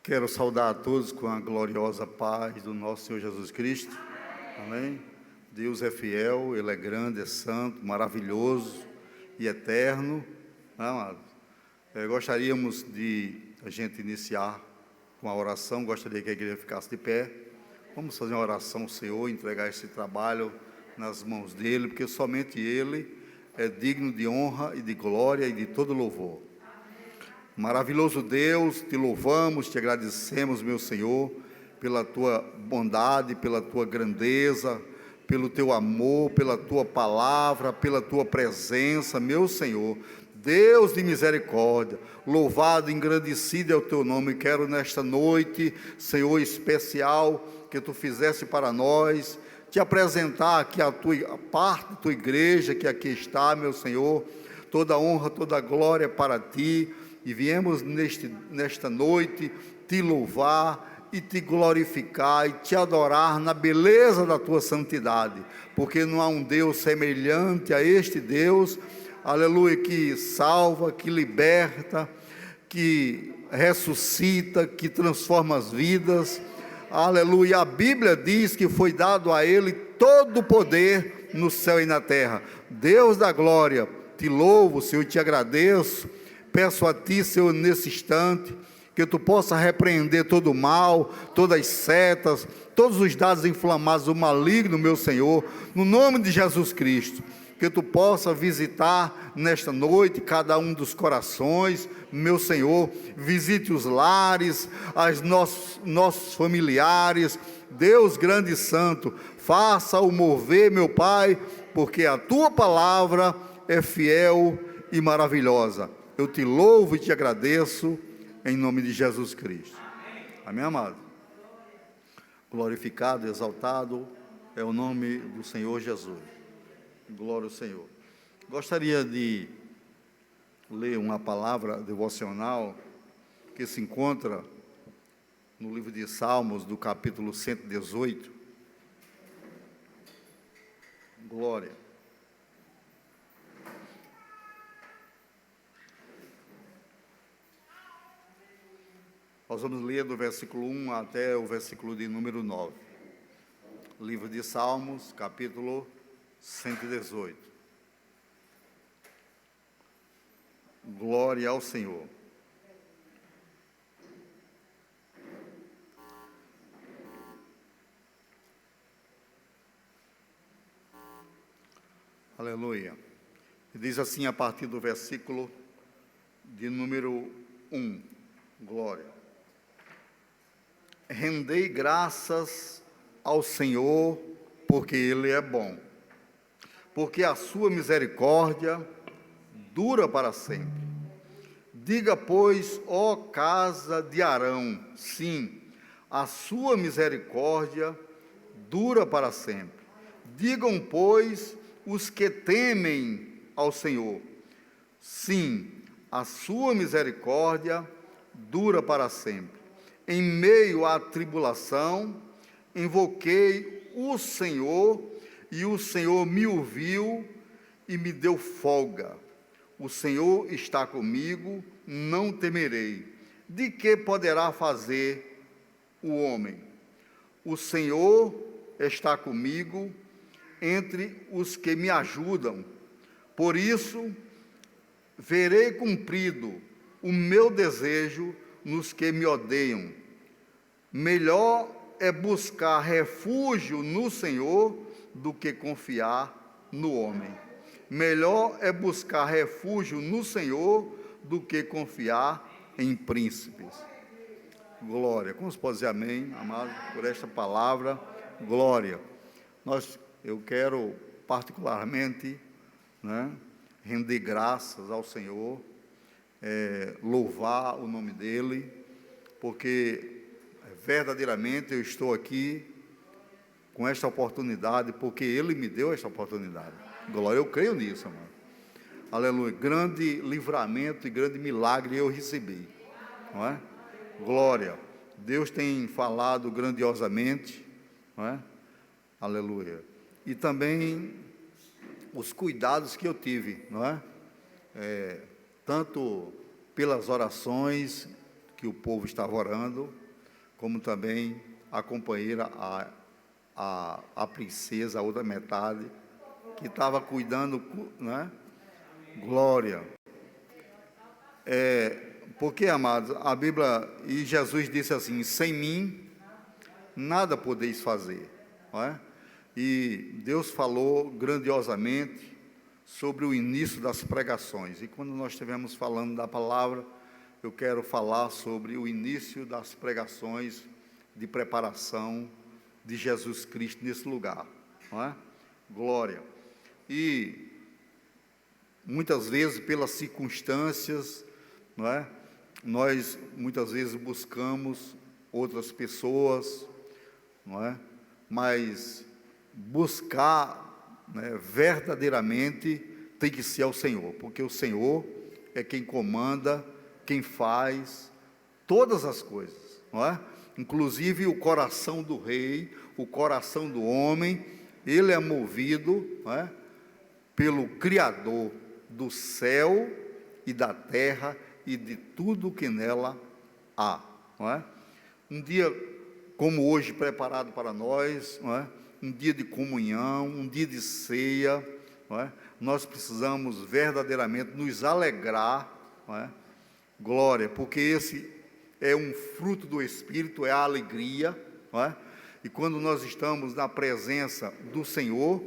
Quero saudar a todos com a gloriosa paz do nosso Senhor Jesus Cristo. Amém? Deus é fiel, Ele é grande, é santo, maravilhoso e eterno. Amado? Gostaríamos de a gente iniciar com a oração. Gostaria que a igreja ficasse de pé. Vamos fazer uma oração ao Senhor, entregar esse trabalho nas mãos dEle, porque somente Ele é digno de honra e de glória e de todo louvor. Maravilhoso Deus, te louvamos, te agradecemos, meu Senhor, pela tua bondade, pela tua grandeza, pelo teu amor, pela tua palavra, pela tua presença, meu Senhor. Deus de misericórdia, louvado, engrandecido é o teu nome. Quero nesta noite, Senhor, especial, que tu fizesse para nós, te apresentar aqui a parte da tua igreja, que aqui está, meu Senhor. Toda honra, toda glória para ti. E viemos nesta noite te louvar e te glorificar e te adorar na beleza da tua santidade, porque não há um Deus semelhante a este Deus, aleluia, que salva, que liberta, que ressuscita, que transforma as vidas, aleluia. A Bíblia diz que foi dado a Ele todo o poder no céu e na terra. Deus da glória, te louvo, Senhor, te agradeço. Peço a Ti, Senhor, nesse instante, que Tu possa repreender todo o mal, todas as setas, todos os dados inflamados do maligno, meu Senhor, no nome de Jesus Cristo. Que Tu possa visitar nesta noite cada um dos corações, meu Senhor, visite os lares, nossos familiares. Deus grande e santo, faça o mover, meu Pai, porque a Tua palavra é fiel e maravilhosa. Eu te louvo e te agradeço, em nome de Jesus Cristo. Amém, amado? Glorificado, exaltado é o nome do Senhor Jesus. Glória ao Senhor. Gostaria de ler uma palavra devocional que se encontra no livro de Salmos, do capítulo 118. Glória. Nós vamos ler do versículo 1 até o versículo de número 9. Livro de Salmos, capítulo 118. Glória ao Senhor. Aleluia. Diz assim a partir do versículo de número 1. Glória. Rendei graças ao Senhor, porque Ele é bom, porque a sua misericórdia dura para sempre. Diga, pois, ó casa de Arão, sim, a sua misericórdia dura para sempre. Digam, pois, os que temem ao Senhor, sim, a sua misericórdia dura para sempre. Em meio à tribulação, invoquei o Senhor, e o Senhor me ouviu e me deu folga. O Senhor está comigo, não temerei. De que poderá fazer o homem? O Senhor está comigo entre os que me ajudam. Por isso, verei cumprido o meu desejo nos que me odeiam. Melhor é buscar refúgio no Senhor do que confiar no homem. Melhor é buscar refúgio no Senhor do que confiar em príncipes. Glória. Como se pode dizer amém, amado, por esta palavra? Glória. Eu quero particularmente, render graças ao Senhor, louvar o nome dEle, porque verdadeiramente eu estou aqui com esta oportunidade, porque Ele me deu esta oportunidade. Glória, eu creio nisso, amado. Aleluia, grande livramento e grande milagre eu recebi, não é? Glória, Deus tem falado grandiosamente, não é? Aleluia, e também os cuidados que eu tive, não é? Tanto pelas orações que o povo estava orando, como também a companheira, a princesa, a outra metade, que estava cuidando, né? Glória. Porque, amados, a Bíblia, e Jesus disse assim: sem mim, nada podeis fazer, não é? E Deus falou grandiosamente sobre o início das pregações. E quando nós estivermos falando da palavra, eu quero falar sobre o início das pregações de preparação de Jesus Cristo nesse lugar, não é? Glória. E muitas vezes, pelas circunstâncias, não é? Nós muitas vezes buscamos outras pessoas, não é? Mas buscar, né, verdadeiramente tem que ser ao Senhor, porque o Senhor é quem comanda, quem faz todas as coisas, não é? Inclusive o coração do rei, o coração do homem, ele é movido, não é? Pelo Criador do céu e da terra e de tudo que nela há, não é? Um dia como hoje preparado para nós, não é? Um dia de comunhão, um dia de ceia, não é? Nós precisamos verdadeiramente nos alegrar, não é? Glória, porque esse é um fruto do Espírito, é a alegria, não é? E quando nós estamos na presença do Senhor,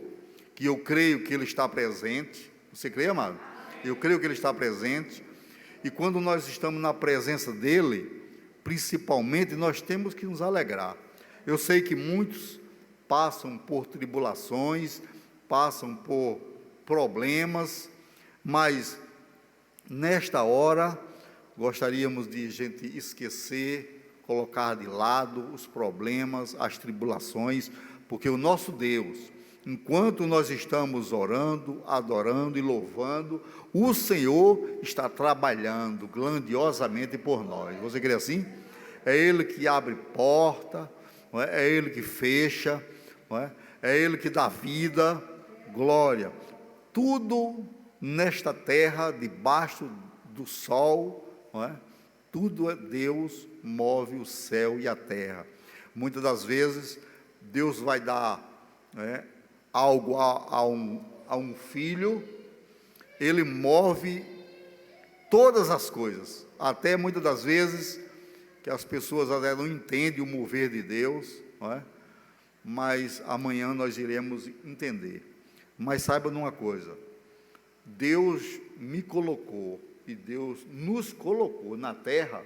que eu creio que Ele está presente, você crê, amado? Eu creio que Ele está presente, e quando nós estamos na presença dEle, principalmente, nós temos que nos alegrar. Eu sei que muitos passam por tribulações, passam por problemas, mas nesta hora gostaríamos de gente esquecer, colocar de lado os problemas, as tribulações, porque o nosso Deus, enquanto nós estamos orando, adorando e louvando, o Senhor está trabalhando grandiosamente por nós. Você crê assim? É Ele que abre porta, não é? É Ele que fecha, não é? É Ele que dá vida, glória. Tudo nesta terra, debaixo do sol, não é? Tudo é Deus, move o céu e a terra. Muitas das vezes, Deus vai dar, né, algo a um filho, Ele move todas as coisas, até muitas das vezes, que as pessoas até não entendem o mover de Deus, não é? Mas amanhã nós iremos entender. Mas saiba de uma coisa, Deus me colocou, e Deus nos colocou na terra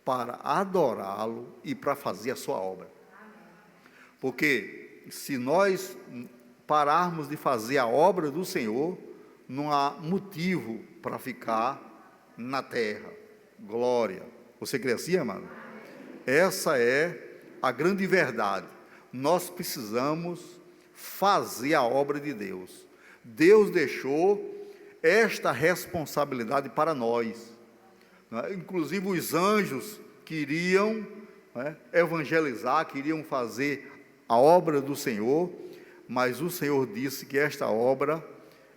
para adorá-lo e para fazer a sua obra. Porque se nós pararmos de fazer a obra do Senhor, não há motivo para ficar na terra. Glória. Você crê assim, amado? Essa é a grande verdade. Nós precisamos fazer a obra de Deus. Deus deixou esta responsabilidade para nós, né? Inclusive os anjos queriam, né, evangelizar, queriam fazer a obra do Senhor, mas o Senhor disse que esta obra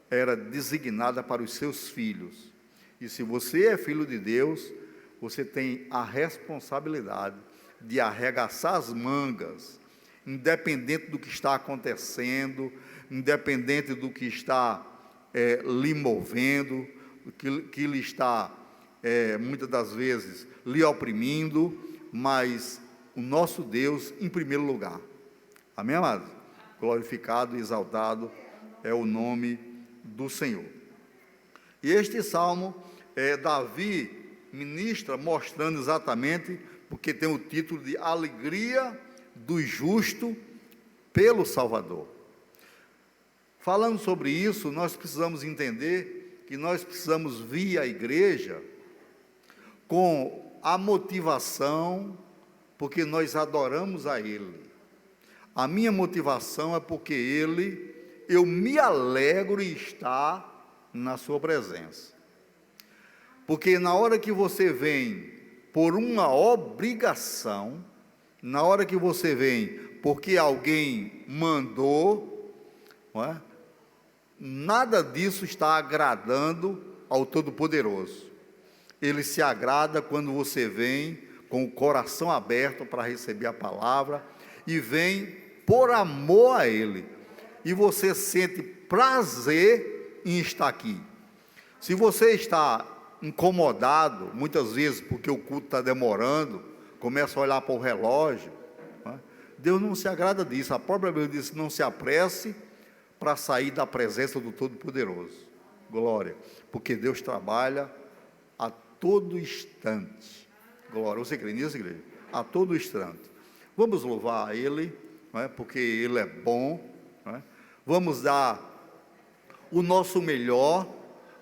era designada para os seus filhos. E se você é filho de Deus, você tem a responsabilidade de arregaçar as mangas, independente do que está acontecendo, independente do que está lhe movendo, que lhe está, muitas das vezes, lhe oprimindo, mas o nosso Deus em primeiro lugar. Amém, amados? Glorificado e exaltado é o nome do Senhor. E este salmo, Davi ministra mostrando exatamente, porque tem o título de Alegria do Justo pelo Salvador. Falando sobre isso, nós precisamos entender que nós precisamos vir à igreja com a motivação, porque nós adoramos a Ele. A minha motivação é porque eu me alegro em estar na sua presença. Porque na hora que você vem por uma obrigação, na hora que você vem porque alguém mandou, não é? Nada disso está agradando ao Todo-Poderoso. Ele se agrada quando você vem com o coração aberto para receber a palavra e vem por amor a Ele. E você sente prazer em estar aqui. Se você está incomodado, muitas vezes porque o culto está demorando, começa a olhar para o relógio, né? Deus não se agrada disso. A própria Bíblia diz: não se apresse para sair da presença do Todo-Poderoso. Glória, porque Deus trabalha a todo instante. Glória, você crê nisso, igreja? A todo instante. Vamos louvar a Ele, não é? Porque Ele é bom, não é? Vamos dar o nosso melhor,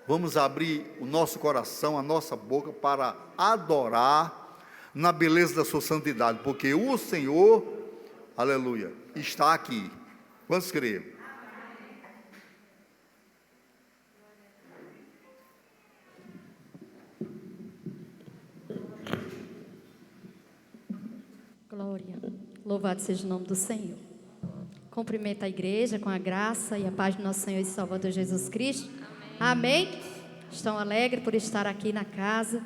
vamos abrir o nosso coração, a nossa boca para adorar na beleza da sua santidade, porque o Senhor, aleluia, está aqui. Quantos creem? Glória, louvado seja o nome do Senhor. Cumprimento a igreja com a graça e a paz do nosso Senhor e Salvador Jesus Cristo. Amém. Estão alegres por estar aqui na casa,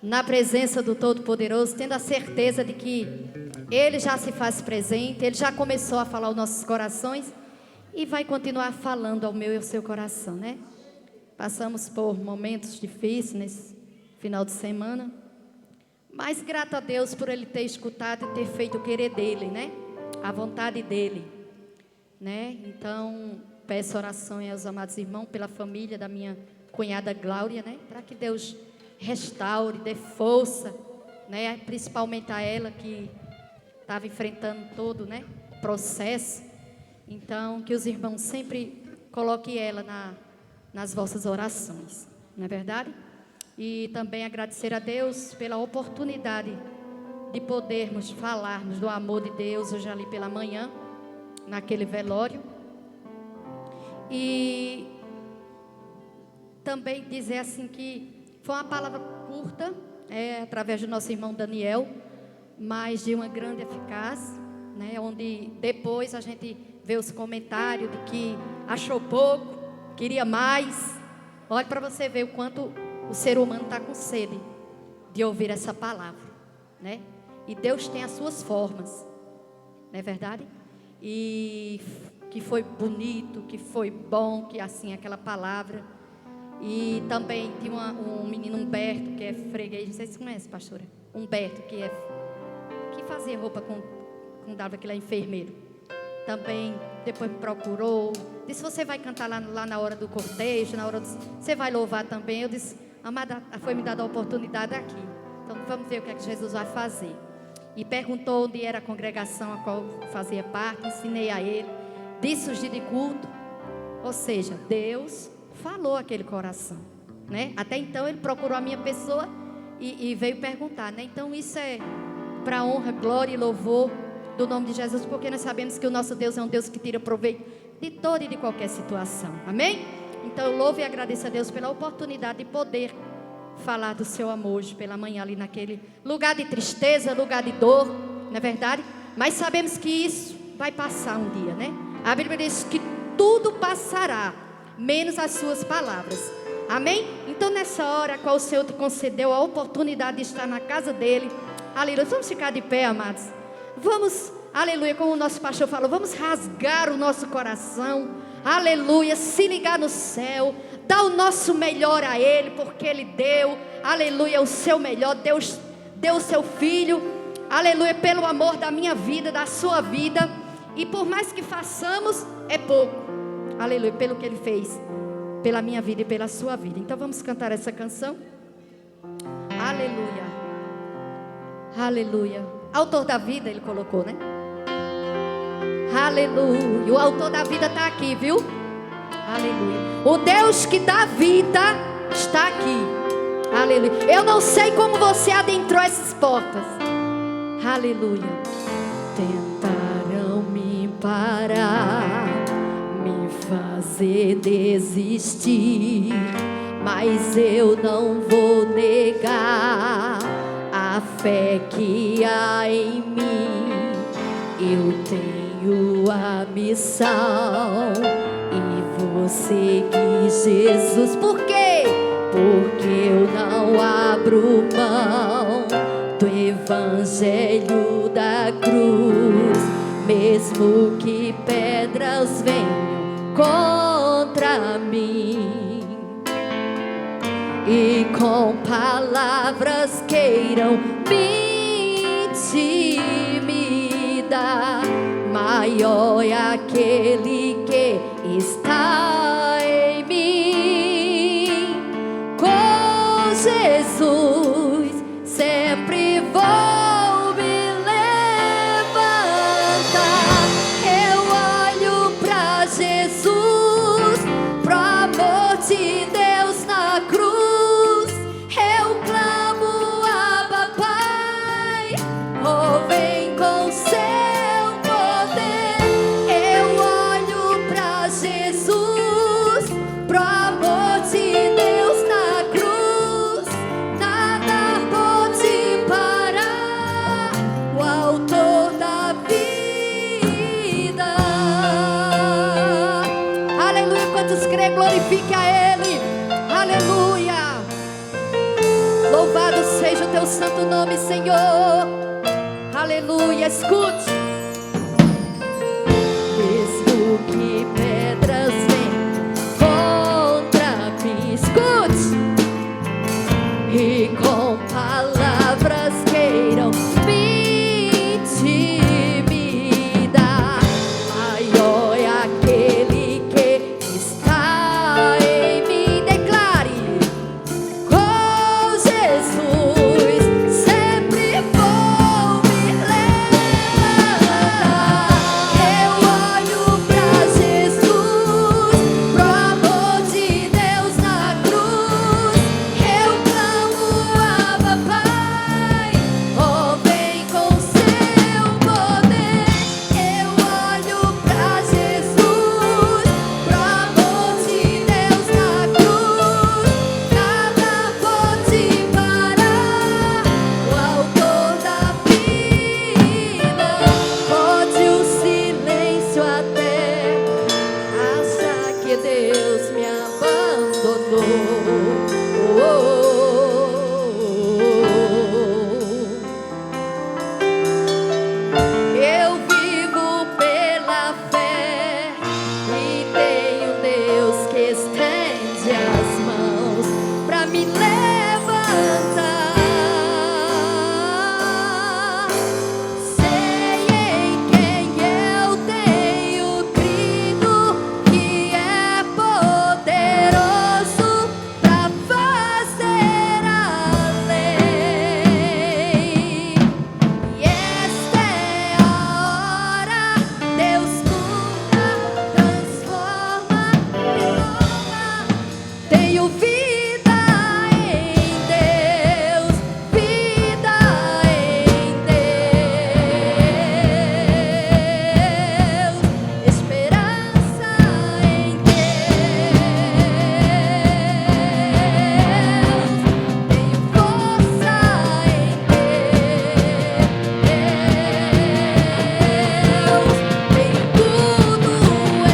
na presença do Todo-Poderoso, tendo a certeza de que Ele já se faz presente, Ele já começou a falar aos nossos corações e vai continuar falando ao meu e ao seu coração, né? Passamos por momentos difíceis nesse final de semana, mas grato a Deus por Ele ter escutado e ter feito o querer dEle, né? A vontade dEle, né? Então, peço oração aos amados irmãos pela família da minha cunhada Glória, né? Para que Deus restaure, dê força, né? Principalmente a ela que estava enfrentando todo, né, processo. Então, que os irmãos sempre coloquem ela nas vossas orações, não é verdade? E também agradecer a Deus pela oportunidade de podermos falarmos do amor de Deus hoje ali pela manhã, naquele velório. E também dizer assim que foi uma palavra curta, através do nosso irmão Daniel, mas de uma grande eficácia, né? Onde depois a gente vê os comentários de que achou pouco, queria mais. Olha para você ver o quanto o ser humano está com sede de ouvir essa palavra, né? E Deus tem as suas formas, não é verdade? E que foi bonito, que foi bom, que assim, aquela palavra. E também tinha um menino, Humberto, que é freguês, não sei se você conhece, pastora. Humberto, que fazia roupa com Dava, que ele é enfermeiro. Também depois me procurou, disse: você vai cantar lá na hora do cortejo, você vai louvar também. Eu disse: amada, foi me dada a oportunidade aqui, então vamos ver o que é que Jesus vai fazer. E perguntou onde era a congregação a qual fazia parte, ensinei a ele, disse os dias de culto. Ou seja, Deus falou aquele coração, né? Até então ele procurou a minha pessoa e veio perguntar, né? Então isso é para honra, glória e louvor do nome de Jesus, porque nós sabemos que o nosso Deus é um Deus que tira proveito de toda e de qualquer situação, amém? Então eu louvo e agradeço a Deus pela oportunidade de poder falar do seu amor hoje pela manhã ali naquele lugar de tristeza, lugar de dor, não é verdade? Mas sabemos que isso vai passar um dia, né? A Bíblia diz que tudo passará, menos as suas palavras, amém? Então nessa hora, qual o Senhor te concedeu a oportunidade de estar na casa dele, aleluia, vamos ficar de pé, amados, vamos, aleluia, como o nosso pastor falou, vamos rasgar o nosso coração, aleluia, se ligar no céu, dar o nosso melhor a ele, porque ele deu, aleluia, o seu melhor. Deus deu o seu filho, aleluia, pelo amor da minha vida, da sua vida, e por mais que façamos, é pouco, aleluia, pelo que ele fez pela minha vida e pela sua vida. Então vamos cantar essa canção, aleluia, aleluia. Autor da vida, ele colocou, né? Aleluia, o autor da vida está aqui, viu? Aleluia, o Deus que dá vida está aqui, aleluia. Eu não sei como você adentrou essas portas, aleluia. Tentaram me parar, me fazer desistir, mas eu não vou negar a fé que há em mim. Eu tenho a missão e vou seguir Jesus. Por quê? porque eu não abro mão do evangelho da cruz, mesmo que pedras venham contra mim e com palavras queiram me intimidar. Maior é aquele que está em mim. Com Jesus sempre vou me levantar. Eu olho pra Jesus, pro amor de Deus na cruz. Eu clamo, Abba, Pai, oh, vem com seu poder. Eu olho pra Jesus, pro amor de Deus na cruz. Nada pode parar o autor da vida. Aleluia, quantos creem, glorifique a Ele. Aleluia. Louvado seja o teu santo nome, Senhor. Aleluia, escute. Mesmo que pedras venham contra mim, escute, e com palavras queiram me intimidar. Maior é aquele que está em mim. Declare: com Jesus sempre vou me levantar. Eu olho pra Jesus, pro amor de Deus na cruz. Eu clamo, Abba, Pai, oh, vem com seu poder. Eu olho pra Jesus, pro amor de Deus na cruz. Nada pode parar o autor da vida. Pode o silêncio até achar que Deus me abandonou. Eu vivo pela fé e tenho Deus que estende as mãos pra me levantar. Sei em quem eu tenho crido, que é poderoso pra fazer além. E esta é a hora, Deus cura, transforma, renova. Tenho vida em Deus, vida em Deus, esperança em Deus. Tenho força em Deus, tenho tudo em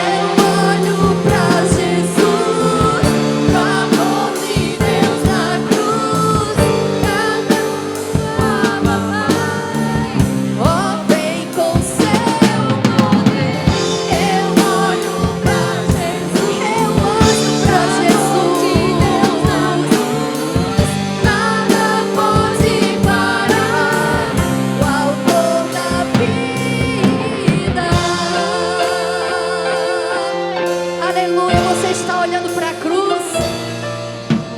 Eu olho pra Jesus, pro amor de Deus na cruz. Abba, Pai, oh, vem com seu poder. Eu olho pra Jesus, eu olho pra Jesus. Nada pode parar o autor da vida. Aleluia, você está olhando para a cruz?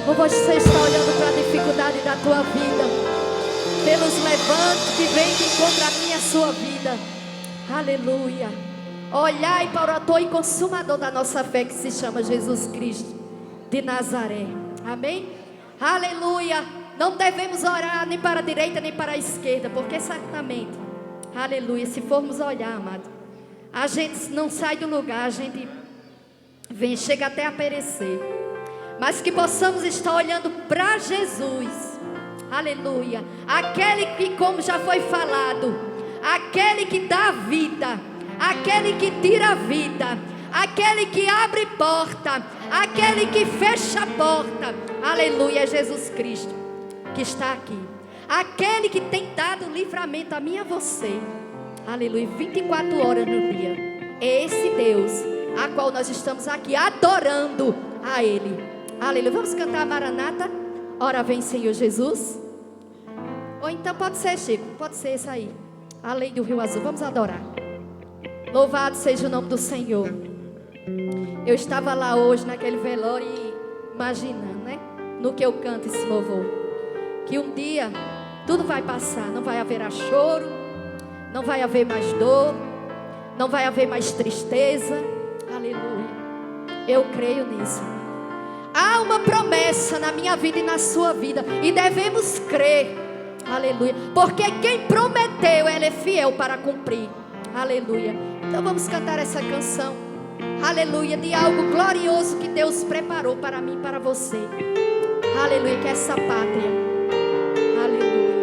Ou você está olhando para a dificuldade da tua vida? Pelos levantes que vem de encontro a minha sua vida. Aleluia. Olhai para o autor e consumador da nossa fé, que se chama Jesus Cristo de Nazaré. Amém? Aleluia. Não devemos orar nem para a direita nem para a esquerda, porque certamente, aleluia, se formos olhar, amado, a gente não sai do lugar, a gente vem, chega até a perecer. Mas que possamos estar olhando para Jesus. Aleluia. Aquele que, como já foi falado, aquele que dá vida, aquele que tira a vida, aquele que abre porta, aquele que fecha a porta. Aleluia, é Jesus Cristo que está aqui, aquele que tem dado livramento a mim e a você. Aleluia, 24 horas no dia. É esse Deus a qual nós estamos aqui adorando a Ele. Aleluia, vamos cantar a Maranata. Ora vem, Senhor Jesus. Ou então pode ser, Chico, pode ser esse aí, Além do Rio Azul. Vamos adorar. Louvado seja o nome do Senhor. Eu estava lá hoje naquele velório imaginando, né, no que eu canto esse louvor, que um dia tudo vai passar. Não vai haver choro, não vai haver mais dor, não vai haver mais tristeza. Aleluia, eu creio nisso. Há uma promessa na minha vida e na sua vida, e devemos crer. Aleluia, porque quem prometeu, Ele é fiel para cumprir. Aleluia. Então vamos cantar essa canção, aleluia, de algo glorioso que Deus preparou para mim e para você. Aleluia, que é essa pátria. Aleluia.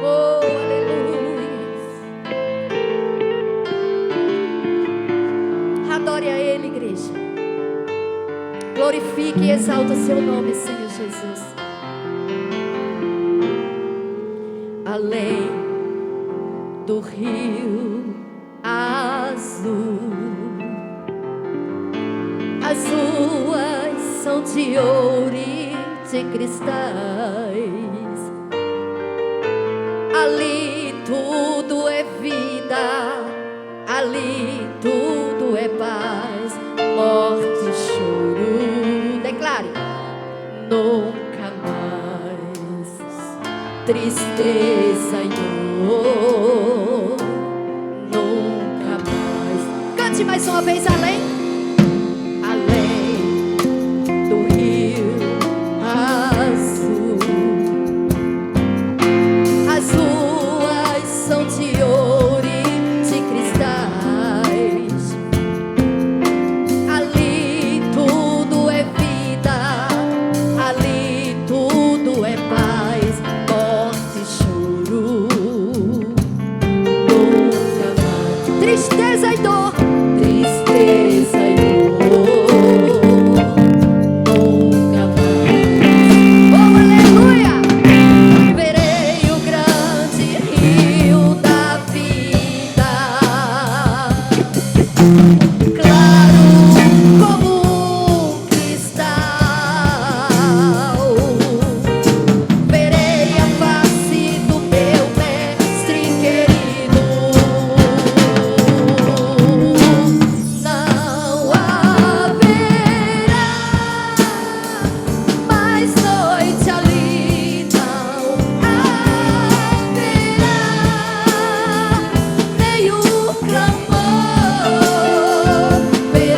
Oh, aleluia. Adore a Ele, igreja. Glorifique e exalta o seu nome, Senhor Jesus. Além do rio azul, as ruas são de ouro e de cristais. Ali tudo é vida, ali tudo é paz. Morte e choro, declare, nunca mais. Tristeza e dor, nunca mais. Cante mais uma vez, além. Além do rio azul, as ruas são de ouro e de cristais. Ali tudo é vida, ali tudo é paz. Morte e choro, nunca mais. Tristeza e dor, tristeza e dor, nunca mais. Oh, aleluia! Verei o grande rio da vida, claro como um cristal. Verei a face do meu mestre querido. Não haverá mais noite ali, não haverá nenhum clamor. Verei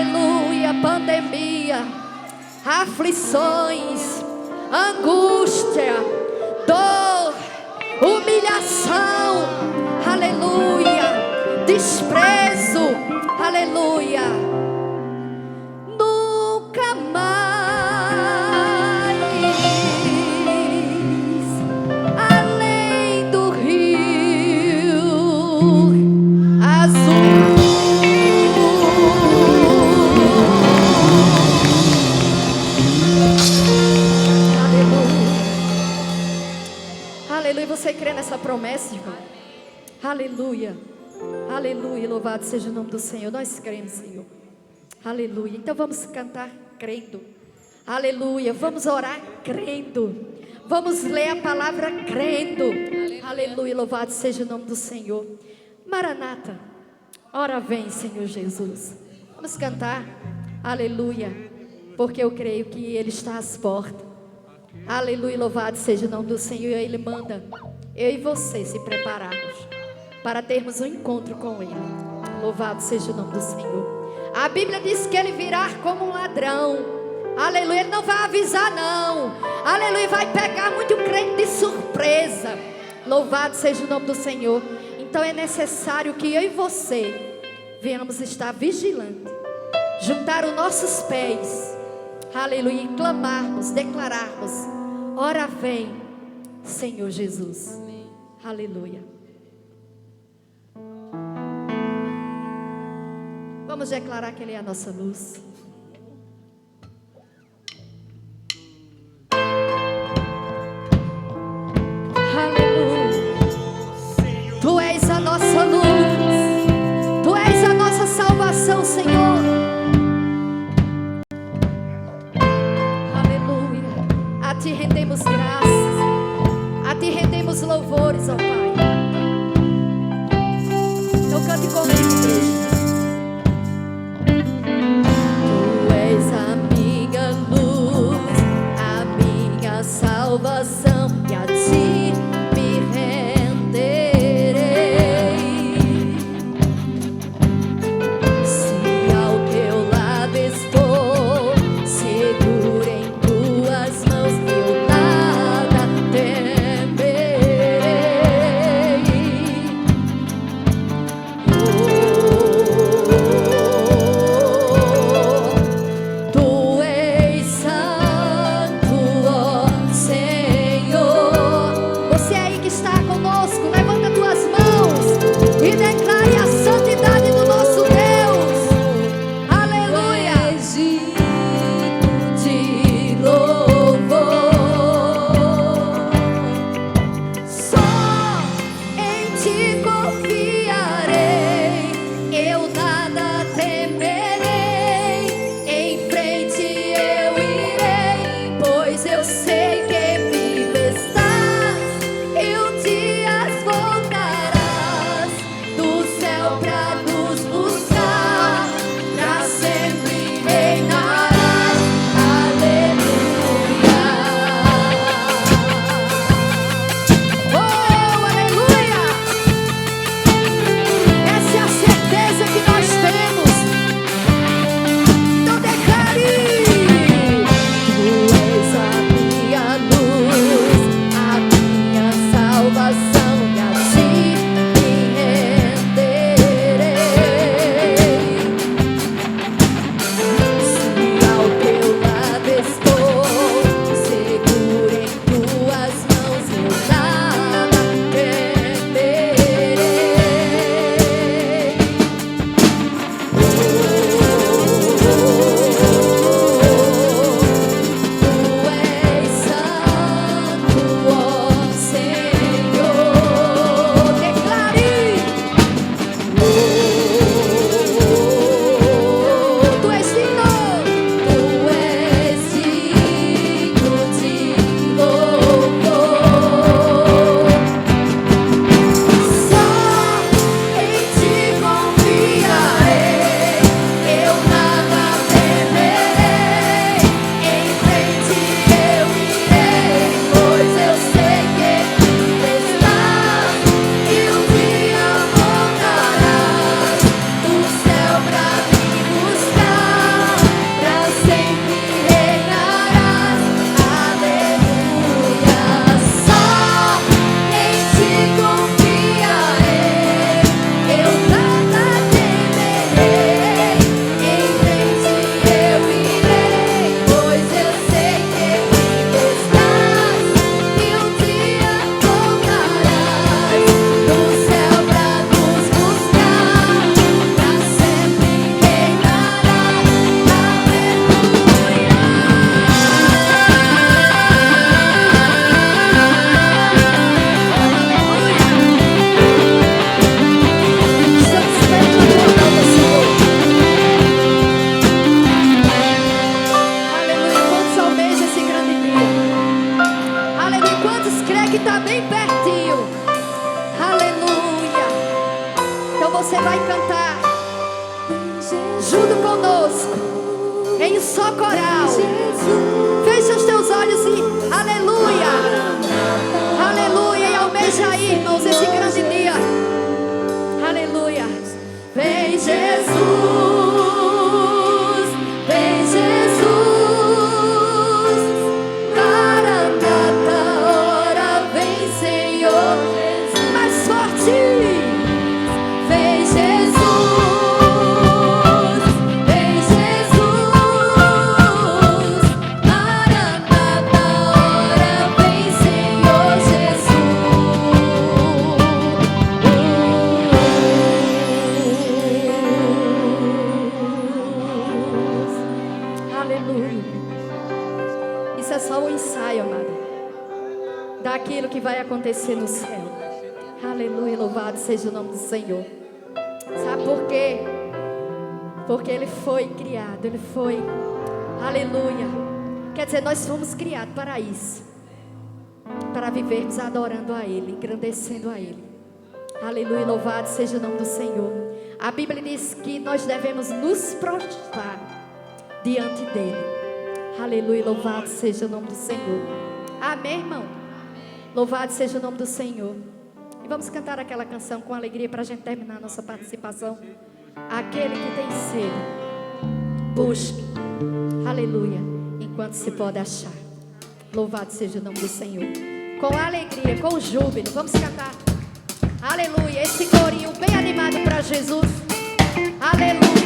aleluia, pandemia, aflições, angústia, dor, humilhação, aleluia, desprezo, aleluia, nunca mais, além do rio azul. Aleluia, você crê nessa promessa, irmão? Aleluia, aleluia, louvado seja o nome do Senhor. Nós cremos, Senhor. Aleluia, então vamos cantar crendo. Aleluia, vamos orar crendo. Vamos ler a palavra crendo. Aleluia, louvado seja o nome do Senhor. Maranata, ora vem, Senhor Jesus. Vamos cantar, aleluia, porque eu creio que Ele está às portas. Aleluia, louvado seja o nome do Senhor. Ele manda eu e você se prepararmos para termos um encontro com Ele. Louvado seja o nome do Senhor. A Bíblia diz que Ele virá como um ladrão. Aleluia, Ele não vai avisar não. Aleluia, vai pegar muito crente de surpresa. Louvado seja o nome do Senhor. Então é necessário que eu e você venhamos estar vigilantes, juntar os nossos pés, aleluia, e clamarmos, declararmos: ora vem, Senhor Jesus. Aleluia. Vamos declarar que Ele é a nossa luz. Aleluia. Tu és a nossa luz. Tu és a nossa salvação, Senhor. A Ti rendemos graças, a Ti rendemos louvores, ó Pai. Então cante comigo, igreja. Tu só coral. Fecha os teus olhos e aleluia. Aleluia. E almeja aí, irmãos, esse grande dia. Aleluia. Vem Jesus, vem Jesus. Maranata, ora vem, Senhor. Mais forte. Vem Jesus, vem Jesus. Maranata, ora vem, Senhor Jesus. Aleluia. Isso é só um ensaio, amado, daquilo que vai acontecer no céu. Aleluia, louvado seja o nome do Senhor. Sabe por quê? Porque Ele foi criado, Ele foi, aleluia. Quer dizer, nós fomos criados para isso, para vivermos adorando a Ele, engrandecendo a Ele. Aleluia, louvado seja o nome do Senhor. A Bíblia diz que nós devemos nos prostrar diante dEle. Aleluia, louvado seja o nome do Senhor. Amém, irmão? Louvado seja o nome do Senhor. E vamos cantar aquela canção com alegria para a gente terminar a nossa participação. Aquele que tem sede, busque, aleluia, enquanto se pode achar. Louvado seja o nome do Senhor. Com alegria, com júbilo, vamos cantar. Aleluia, esse corinho bem animado para Jesus. Aleluia.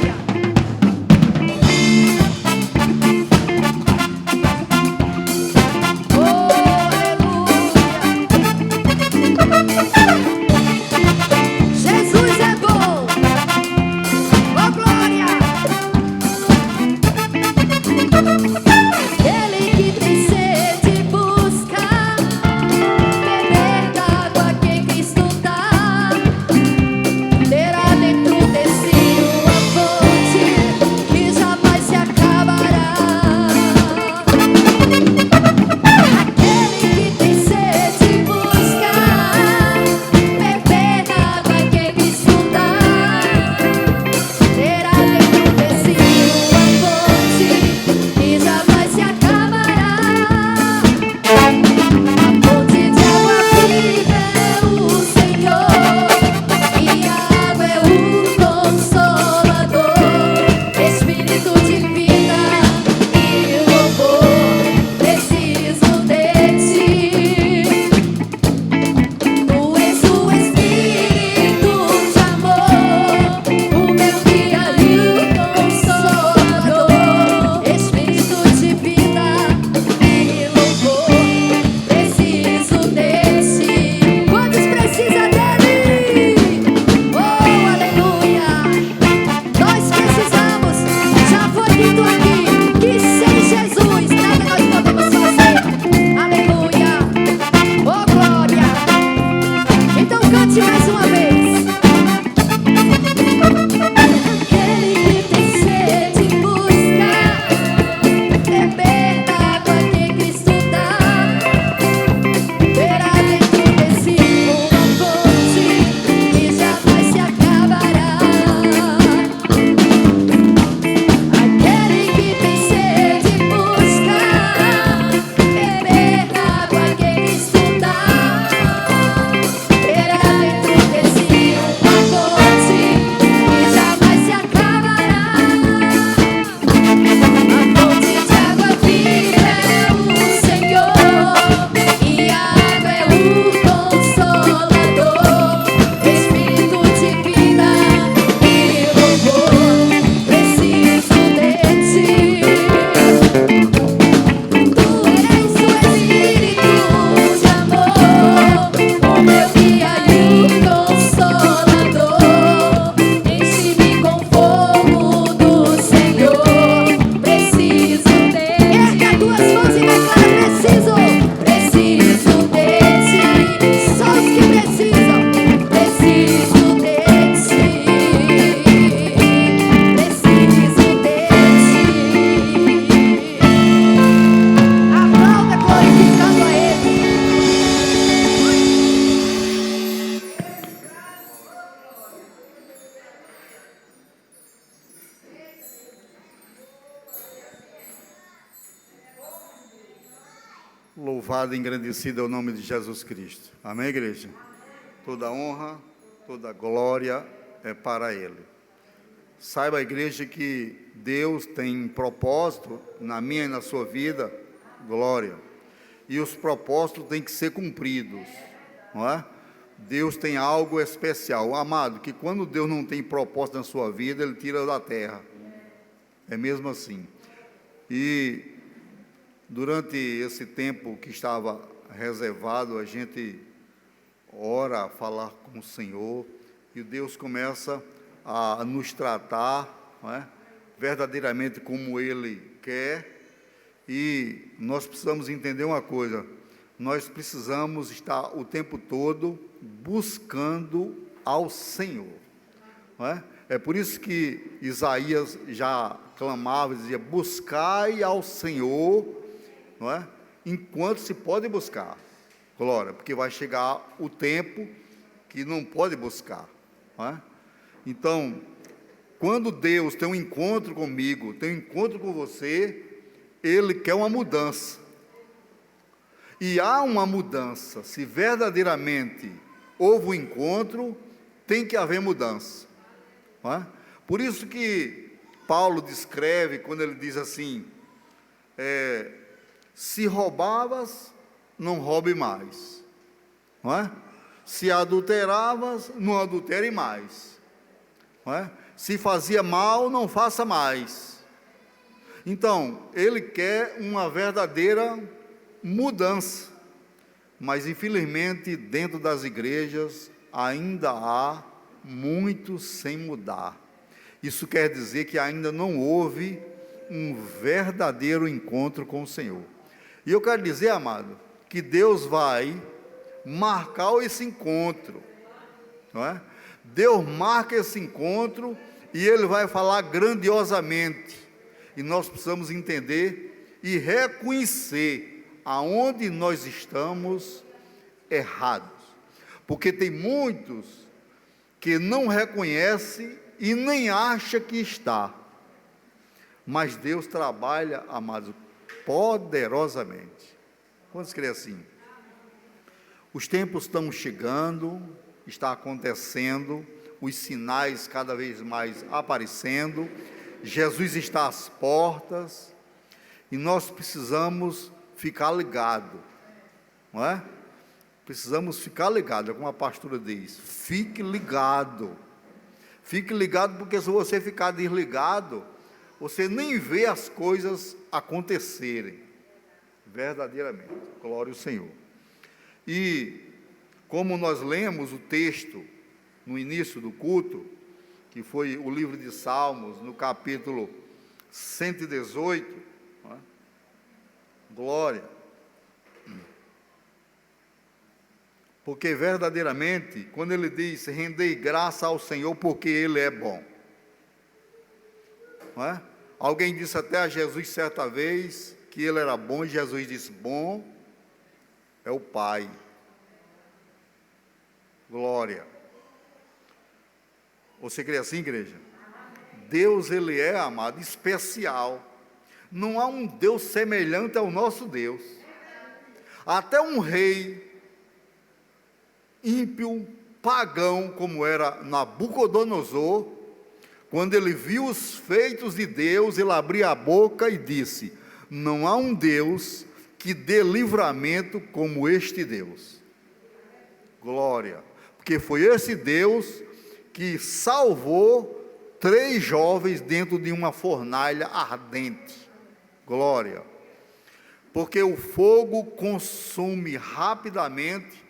Jesus é bom, oh glória. Ele que tem sede busca beber da água que Cristo dá, terá dentro de si uma Louvado e engrandecido é o nome de Jesus Cristo. Amém, igreja? Toda honra, toda glória é para Ele. Saiba, igreja, que Deus tem propósito na minha e na sua vida, glória. E os propósitos têm que ser cumpridos, não é? Deus tem algo especial. Amado, que quando Deus não tem propósito na sua vida, Ele tira da terra. É mesmo assim. E durante esse tempo que estava reservado, a gente ora a falar com o Senhor, e Deus começa a nos tratar, não é? Verdadeiramente como Ele quer, e nós precisamos entender uma coisa: nós precisamos estar o tempo todo buscando ao Senhor, não é? É por isso que Isaías já clamava e dizia: buscai ao Senhor, não é? Enquanto se pode buscar, glória, porque vai chegar o tempo que não pode buscar, não é? Então, quando Deus tem um encontro comigo, tem um encontro com você, Ele quer uma mudança. E há uma mudança. Se verdadeiramente houve um encontro, tem que haver mudança, não é? Por isso que Paulo descreve, quando ele diz assim, se roubavas, não roube mais, não é? Se adulteravas, não adultere mais, não é? Se fazia mal, não faça mais. Então, ele quer uma verdadeira mudança, mas infelizmente dentro das igrejas ainda há muito sem mudar. Isso quer dizer que ainda não houve um verdadeiro encontro com o Senhor. E eu quero dizer, amado, que Deus vai marcar esse encontro, não é? Deus marca esse encontro e Ele vai falar grandiosamente. E nós precisamos entender e reconhecer aonde nós estamos errados. Porque tem muitos que não reconhecem e nem acha que está. Mas Deus trabalha, amados, poderosamente. Quantos creem assim? Os tempos estão chegando, está acontecendo, os sinais cada vez mais aparecendo, Jesus está às portas, e nós precisamos ficar ligados, não é? Precisamos ficar ligados, como a pastora diz, fique ligado, porque se você ficar desligado, você nem vê as coisas acontecerem, verdadeiramente, glória ao Senhor. E como nós lemos o texto no início do culto, que foi o livro de Salmos, no capítulo 118, não é? Glória, porque verdadeiramente, quando ele diz, rendei graça ao Senhor, porque Ele é bom, não é? Alguém disse até a Jesus certa vez, que Ele era bom, e Jesus disse, bom é o Pai, glória. Você crê assim, igreja? Deus, Ele é, amado, especial, não há um Deus semelhante ao nosso Deus. Até um rei ímpio, pagão, como era Nabucodonosor, quando ele viu os feitos de Deus, ele abria a boca e disse, não há um Deus que dê livramento como este Deus. Glória, porque foi esse Deus que salvou 3 jovens dentro de uma fornalha ardente. Glória, porque o fogo consome rapidamente,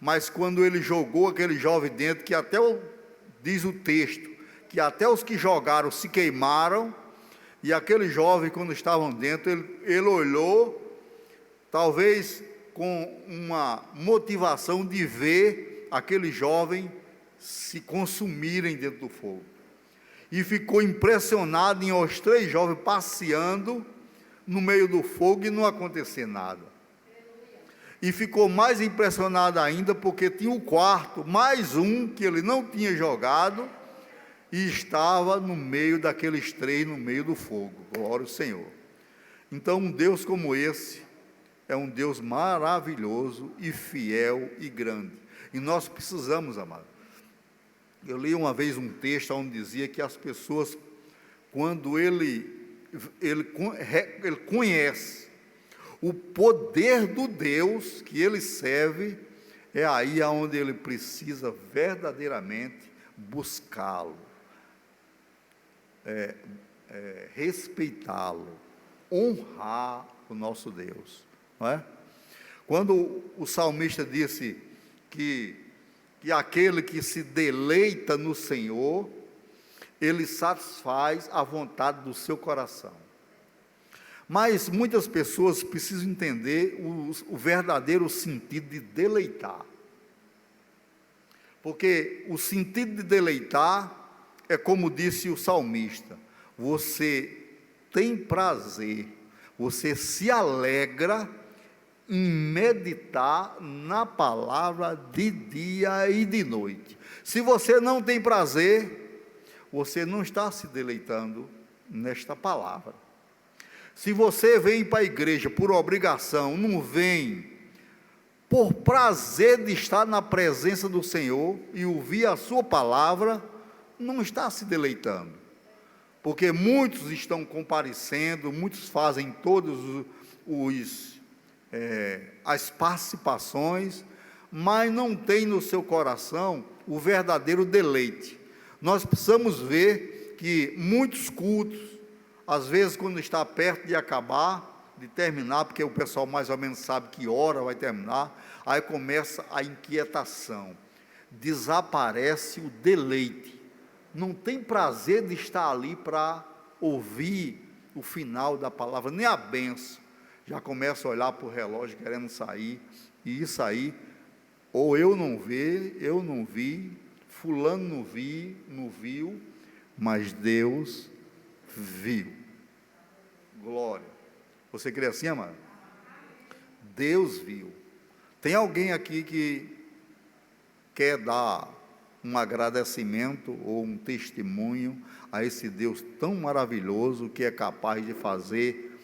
mas quando ele jogou aquele jovem dentro, que até diz o texto, que até os que jogaram se queimaram, e aquele jovem, quando estavam dentro, ele olhou, talvez com uma motivação de ver aquele jovem se consumirem dentro do fogo, e ficou impressionado em os 3 jovens passeando no meio do fogo e não acontecer nada. E ficou mais impressionado ainda, porque tinha o quarto, mais um que ele não tinha jogado, e estava no meio daqueles 3, no meio do fogo. Glória ao Senhor. Então, um Deus como esse, é um Deus maravilhoso e fiel e grande. E nós precisamos, amado. Eu li uma vez um texto onde dizia que as pessoas, quando ele conhece o poder do Deus que ele serve, é aí onde ele precisa verdadeiramente buscá-lo, respeitá-lo, honrar o nosso Deus, não é? Quando o salmista disse que aquele que se deleita no Senhor, ele satisfaz a vontade do seu coração. Mas muitas pessoas precisam entender o verdadeiro sentido de deleitar. Porque o sentido de deleitar é como disse o salmista: você tem prazer, você se alegra em meditar na palavra de dia e de noite. Se você não tem prazer, você não está se deleitando nesta palavra. Se você vem para a igreja por obrigação, não vem por prazer de estar na presença do Senhor e ouvir a sua palavra, não está se deleitando. Porque muitos estão comparecendo, muitos fazem todos as participações, mas não tem no seu coração o verdadeiro deleite. Nós precisamos ver que muitos cultos, às vezes quando está perto de acabar, de terminar, porque o pessoal mais ou menos sabe que hora vai terminar, aí começa a inquietação, desaparece o deleite, não tem prazer de estar ali para ouvir o final da palavra, nem a bênção, já começa a olhar para o relógio querendo sair, e isso aí, ou eu não vi, fulano não viu, mas Deus viu. Glória. Você crê assim, amado? Deus viu. Tem alguém aqui que quer dar um agradecimento ou um testemunho a esse Deus tão maravilhoso que é capaz de fazer,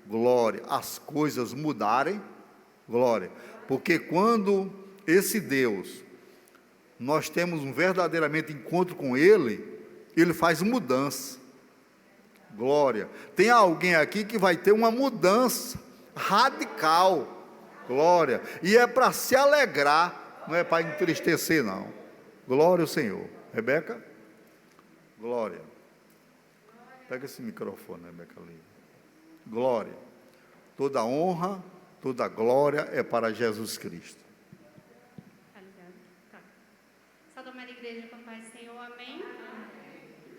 glória, as coisas mudarem? Glória. Porque quando esse Deus, nós temos um verdadeiramente encontro com Ele, Ele faz mudança. Glória. Tem alguém aqui que vai ter uma mudança radical. Glória. E é para se alegrar, não é para entristecer, não. Glória ao Senhor. Rebeca? Glória. Pega esse microfone, Rebeca, ali. Glória. Toda honra, toda glória é para Jesus Cristo. Tá ligado? Tá. Salve a igreja, papai do Senhor, amém?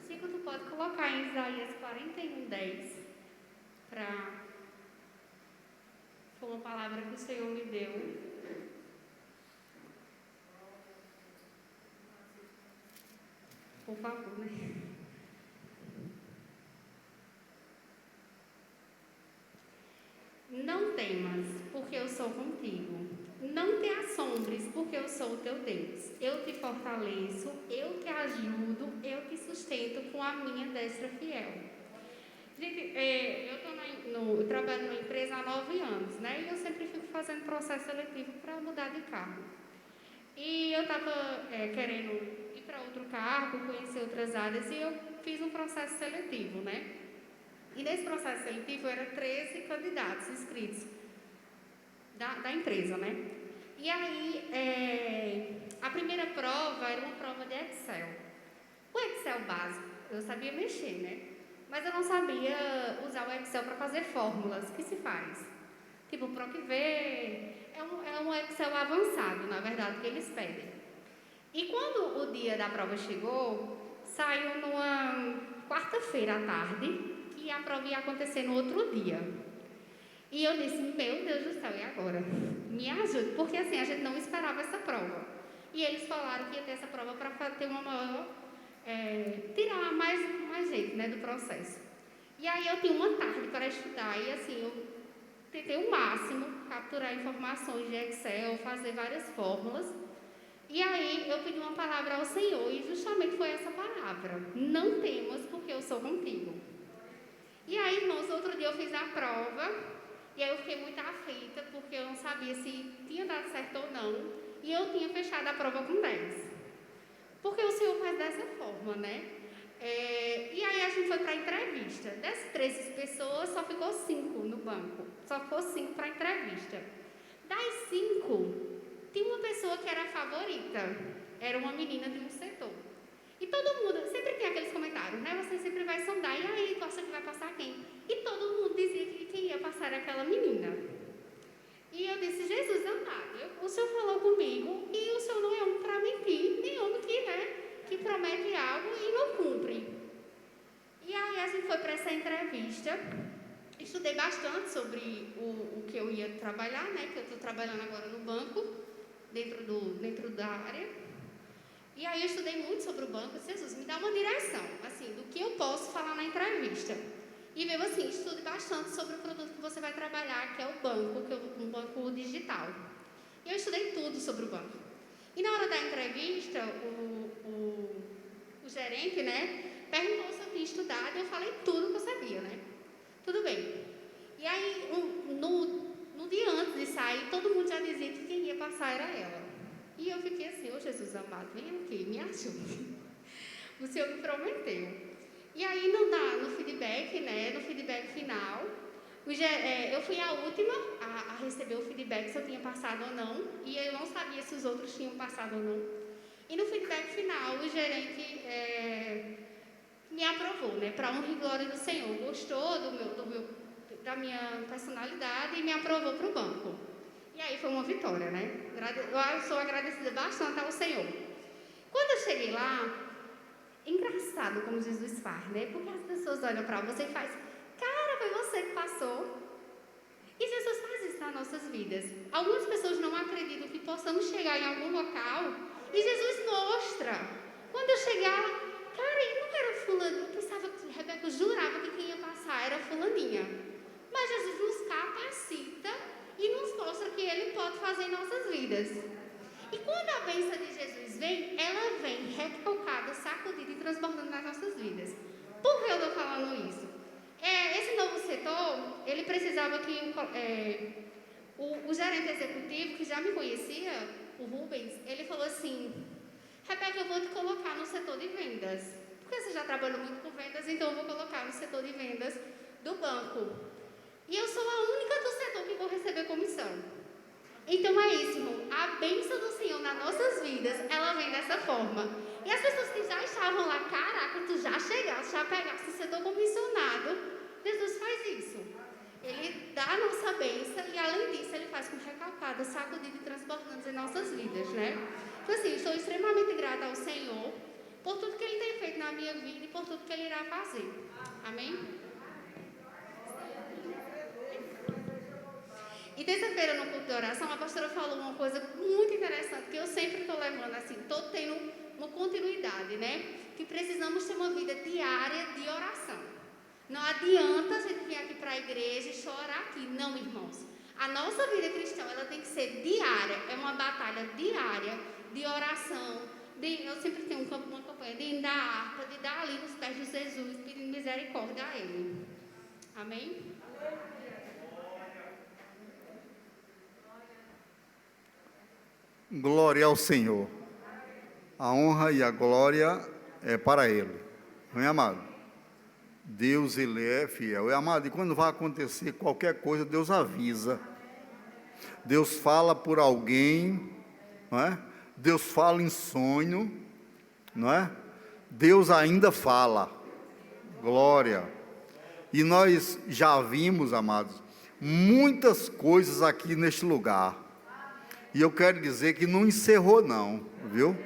Chico, tu pode colocar em Isaías 41:10 foi uma palavra que o Senhor me deu. Por favor, né? Não temas, porque eu sou contigo. Não te assombres, porque eu sou o teu Deus. Eu te fortaleço, eu te ajudo, eu te sustento com a minha destra fiel. Gente, eu trabalho numa empresa há 9 anos, né? E eu sempre fico fazendo processo seletivo para mudar de cargo. E eu estava querendo ir para outro cargo, conhecer outras áreas, e eu fiz um processo seletivo, né? E nesse processo seletivo eram 13 candidatos inscritos da empresa, né? E aí, a primeira prova era uma prova de Excel. O Excel básico, eu sabia mexer, né? Mas eu não sabia usar o Excel para fazer fórmulas, que se faz. Tipo, PROC-V, é um Excel avançado, na verdade, que eles pedem. E quando o dia da prova chegou, saiu numa quarta-feira à tarde, que a prova ia acontecer no outro dia. E eu disse, meu Deus do céu, e agora? Me ajude, porque assim, a gente não esperava essa prova. E eles falaram que ia ter essa prova para ter uma maior, tirar mais gente, né, do processo. E aí eu tinha uma tarde para estudar, e assim, eu tentei o máximo, capturar informações de Excel, fazer várias fórmulas. E aí eu pedi uma palavra ao Senhor, e justamente foi essa palavra: não temas, porque eu sou contigo. E aí, irmãos, outro dia eu fiz a prova, E aí eu fiquei muito aflita, porque eu não sabia se tinha dado certo ou não, e eu tinha fechado a prova com 10. Porque o Senhor faz dessa forma, né? E aí a gente foi para a entrevista. Dessas 13 pessoas, só ficou 5 no banco. Só ficou 5 para a entrevista. Das 5, tinha uma pessoa que era a favorita. Era uma menina de um setor. E todo mundo, sempre tem aqueles comentários, né? Você sempre vai sondar, e aí, tu acha que vai passar quem? E todo mundo dizia que quem ia passar era aquela menina. E eu disse, Jesus amado, o Senhor falou comigo, e o Senhor não é um para mentir, nem homem que promete algo e não cumpre. E aí a gente foi para essa entrevista, estudei bastante sobre o que eu ia trabalhar, né? Que eu estou trabalhando agora no banco, dentro da área. E aí eu estudei muito sobre o banco. Jesus, me dá uma direção, assim, do que eu posso falar na entrevista. E veio assim, estude bastante sobre o produto que você vai trabalhar, que é o banco, que é um banco digital. E eu estudei tudo sobre o banco. E na hora da entrevista, o gerente, né, perguntou se eu tinha estudado, e eu falei tudo que eu sabia, né? Tudo bem. E aí, no dia antes de sair, todo mundo já dizia que quem ia passar era ela. E eu fiquei assim, ô Jesus amado, vem aqui, me ajude. O Senhor me prometeu. E aí, no feedback, né, no feedback final, eu fui a última a receber o feedback se eu tinha passado ou não, e eu não sabia se os outros tinham passado ou não. E no feedback final, o gerente me aprovou, né, para honra e glória do Senhor. Gostou da minha personalidade e me aprovou para o banco. E aí foi uma vitória, né? Eu sou agradecida bastante ao Senhor. Quando eu cheguei lá, engraçado como Jesus faz, né? Porque as pessoas olham para você e fazem, cara, foi você que passou. E Jesus faz isso nas nossas vidas. Algumas pessoas não acreditam que possamos chegar em algum local e Jesus mostra. Quando eu chegar, cara, eu não era fulano, eu pensava que Rebeca jurava que quem ia passar era fulaninha. Mas Jesus nos capacita e nos mostra que Ele pode fazer em nossas vidas. E quando a bênção de Jesus vem, ela vem recalcada, sacudida e transbordando nas nossas vidas. Por que eu estou falando isso? Esse novo setor, ele precisava que o gerente executivo, que já me conhecia, o Rubens, ele falou assim, Rebeca, eu vou te colocar no setor de vendas. Porque você já trabalhou muito com vendas, então eu vou colocar no setor de vendas do banco. E eu sou a única do setor que vou receber comissão. Então é isso, irmão. A bênção do Senhor nas nossas vidas, ela vem dessa forma. E as pessoas que já estavam lá, caraca, tu já chegaste, já pegaste o setor comissionado, Jesus faz isso. Ele dá a nossa bênção e, além disso, Ele faz com recalcada, sacudida e transbordando em nossas vidas, né? Então, assim, estou extremamente grata ao Senhor por tudo que Ele tem feito na minha vida e por tudo que Ele irá fazer. Amém? E terça-feira, no culto de oração, a pastora falou uma coisa muito interessante, que eu sempre estou levando assim, estou tendo uma continuidade, né? Que precisamos ter uma vida diária de oração. Não adianta a gente vir aqui para a igreja e chorar aqui. Não, irmãos. A nossa vida cristã, ela tem que ser diária. É uma batalha diária de oração. Eu sempre tenho uma campanha de ir da harpa, de dar ali nos pés de Jesus, pedindo misericórdia a Ele. Amém? Glória ao Senhor. A honra e a glória é para Ele. Não é, amado? Deus, Ele é fiel. É, amado, e quando vai acontecer qualquer coisa, Deus avisa. Deus fala por alguém, não é? Deus fala em sonho, não é? Deus ainda fala. Glória. E nós já vimos, amados, muitas coisas aqui neste lugar. E eu quero dizer que não encerrou não, viu?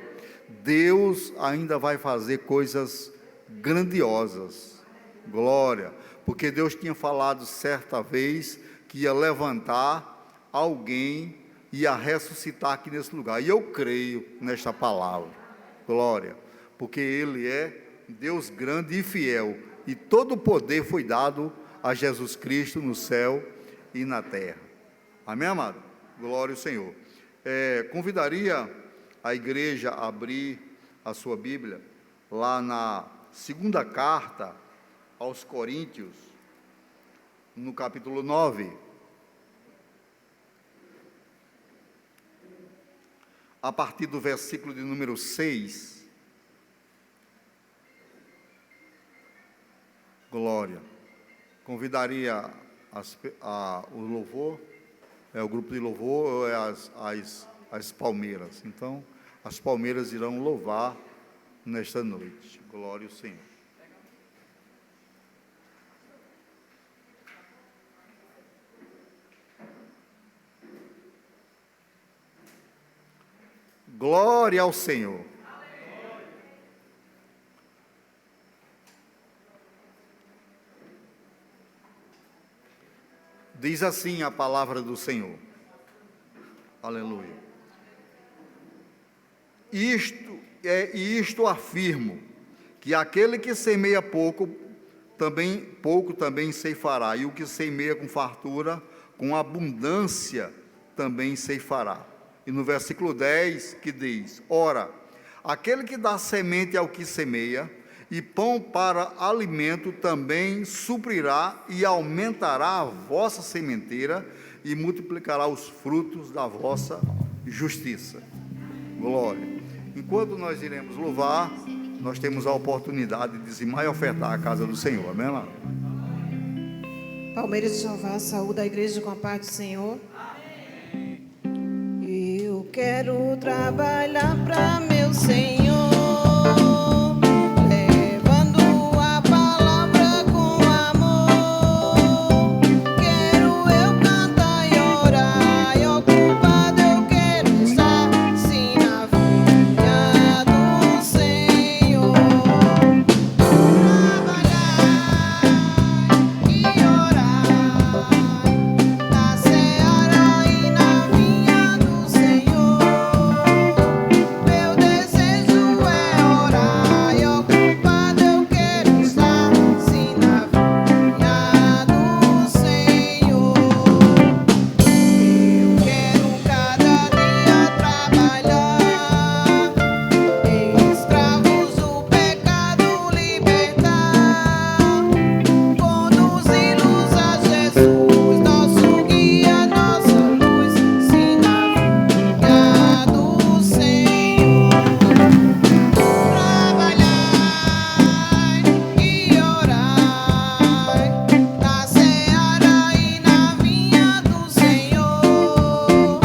Deus ainda vai fazer coisas grandiosas. Glória. Porque Deus tinha falado certa vez que ia levantar alguém, ia ressuscitar aqui nesse lugar. E eu creio nesta palavra. Glória. Porque Ele é Deus grande e fiel. E todo o poder foi dado a Jesus Cristo no céu e na terra. Amém, amado? Glória ao Senhor. Convidaria a igreja a abrir a sua Bíblia lá na segunda carta aos Coríntios, no capítulo 9. a partir do versículo de número 6. Glória. Convidaria o louvor, o grupo de louvor, ou as palmeiras. Então, as palmeiras irão louvar nesta noite. Glória ao Senhor. Glória ao Senhor. Diz assim a palavra do Senhor. Aleluia. Isto afirmo, que aquele que semeia pouco também ceifará, e o que semeia com fartura, com abundância também ceifará. E no versículo 10 que diz: ora, aquele que dá semente ao que semeia, e pão para alimento também suprirá e aumentará a vossa sementeira, e multiplicará os frutos da vossa justiça. Glória. Enquanto nós iremos louvar, nós temos a oportunidade de dizimar e ofertar a casa do Senhor. Amém, lá? Palmeiras de Jeová, saúde a igreja com a paz do Senhor. Eu quero trabalhar para meu Senhor, levando a palavra com amor. Quero eu cantar e orar, e ocupado eu quero estar, sim, na vinha do Senhor. Trabalhar e orar, na seara e na vinha do Senhor. Meu desejo é orar, e ocupado eu quero estar, sim, na vinha do Senhor. Eu quero cada dia trabalhar, escravos do pecado libertar, conduzi-los a Jesus, nosso guia, nossa luz, sim, na vinha do Senhor. Trabalhar e orar, na seara e na vinha do Senhor.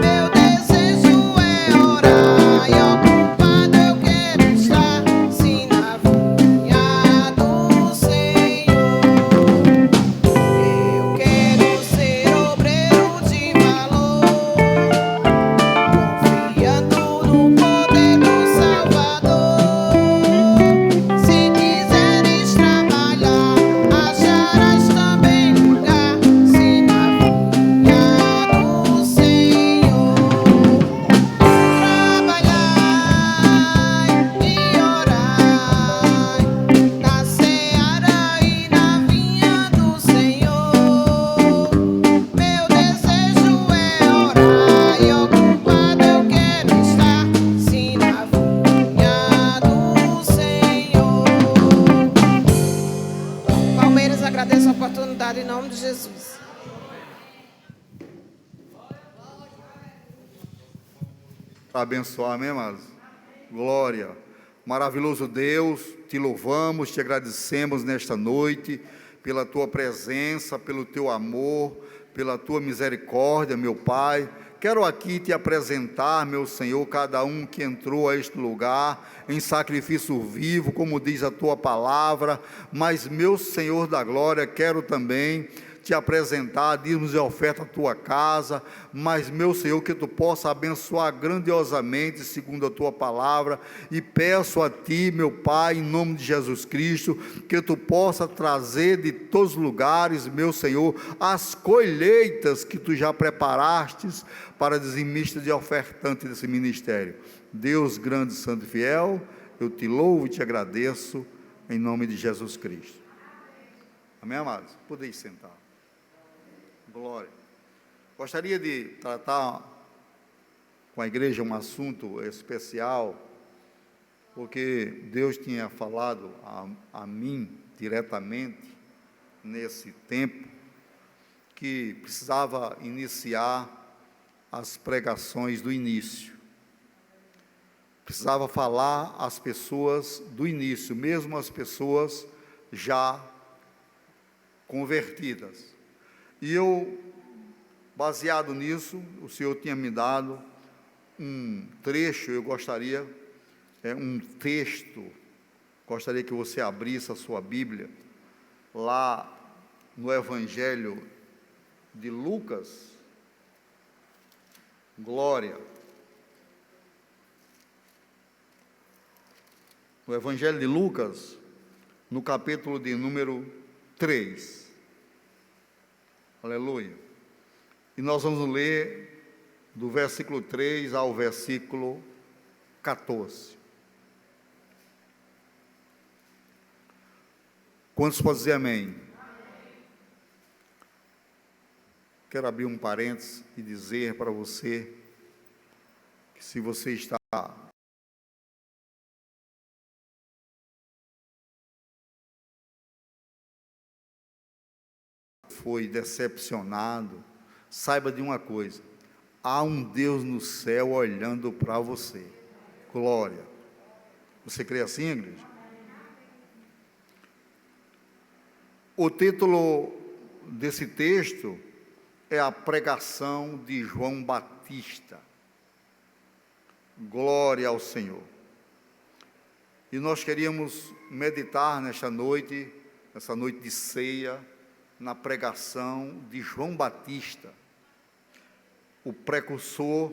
Meu desejo é orar, e ocupado eu quero estar, sim, na vinha do Senhor. Eu quero ser obreiro de valor, confiando no poder do Salvador. Se quiseres trabalhar, acharás também lugar, sim, na vinha do Senhor. Trabalhar e orar, na seara e na vinha do Senhor. Meu desejo é orar, e ocupado eu quero estar, sim, na vinha do Senhor. Palmeiras, agradeço a oportunidade em nome de Jesus. Para abençoar, amém, amados? Glória. Maravilhoso Deus, te louvamos, te agradecemos nesta noite, pela tua presença, pelo teu amor, pela tua misericórdia, meu Pai. Quero aqui te apresentar, meu Senhor, cada um que entrou a este lugar em sacrifício vivo, como diz a tua palavra, mas, meu Senhor da glória, quero também te apresentar, dízimos e oferta a tua casa, mas, meu Senhor, que tu possa abençoar grandiosamente, segundo a tua palavra, e peço a ti, meu Pai, em nome de Jesus Cristo, que tu possa trazer de todos os lugares, meu Senhor, as colheitas que tu já preparastes para dizimistas e ofertantes desse ministério. Deus grande, santo e fiel, eu te louvo e te agradeço, em nome de Jesus Cristo. Amém, amados? Podeis sentar. Glória. Gostaria de tratar com a igreja um assunto especial, porque Deus tinha falado a mim diretamente nesse tempo que precisava iniciar as pregações do início. precisava falar às pessoas do início, mesmo as pessoas já convertidas. E eu, baseado nisso, o Senhor tinha me dado um trecho, eu gostaria, um texto, gostaria que você abrisse a sua Bíblia, lá no Evangelho de Lucas. Glória. No Evangelho de Lucas, no capítulo de número 3. Aleluia. E nós vamos ler do versículo 3 ao versículo 14. Quantos podem dizer amém? Quero abrir um parênteses e dizer para você que se você está foi decepcionado, saiba de uma coisa: há um Deus no céu olhando para você. Glória. Você crê assim, igreja? O título desse texto é a pregação de João Batista. Glória ao Senhor. E nós queríamos meditar nessa noite de ceia, na pregação de João Batista, o precursor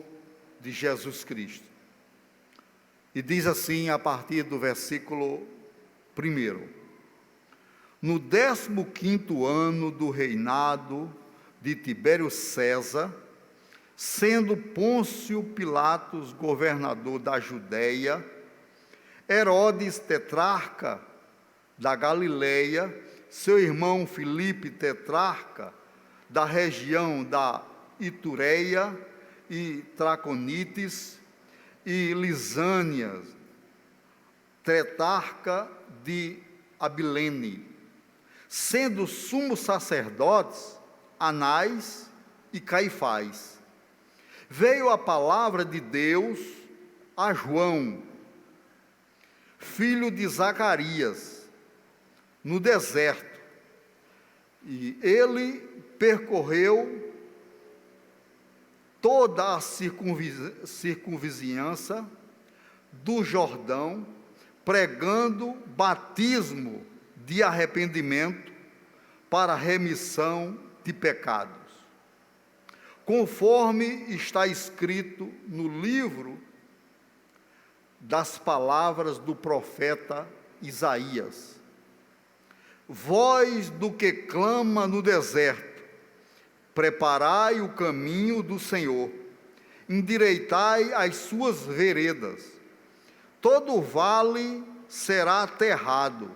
de Jesus Cristo. E diz assim, a partir do versículo 1: No 15º ano do reinado de Tibério César, sendo Pôncio Pilatos governador da Judéia, Herodes tetrarca da Galileia, seu irmão Filipe tetrarca da região da Itureia e Traconites, e Lisânia tetrarca de Abilene, sendo sumos sacerdotes Anás e Caifás, veio a palavra de Deus a João, filho de Zacarias, no deserto, e ele percorreu toda a circunvizinhança do Jordão, pregando batismo de arrependimento para remissão de pecados, conforme está escrito no livro das palavras do profeta Isaías: voz do que clama no deserto, preparai o caminho do Senhor, endireitai as suas veredas. Todo vale será aterrado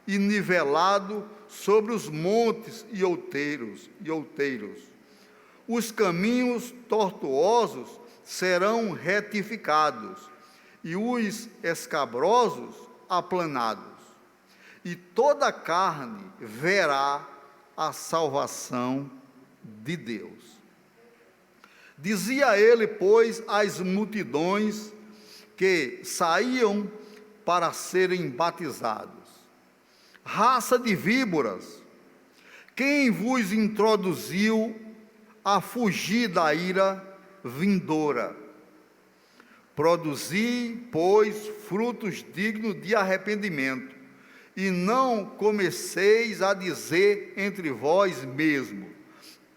e nivelado sobre os montes e outeiros. Os caminhos tortuosos serão retificados e os escabrosos aplanados. E toda a carne verá a salvação de Deus. Dizia ele, pois, às multidões que saíam para serem batizados: raça de víboras, quem vos introduziu a fugir da ira vindoura? Produzi, pois, frutos dignos de arrependimento, e não comeceis a dizer entre vós mesmos: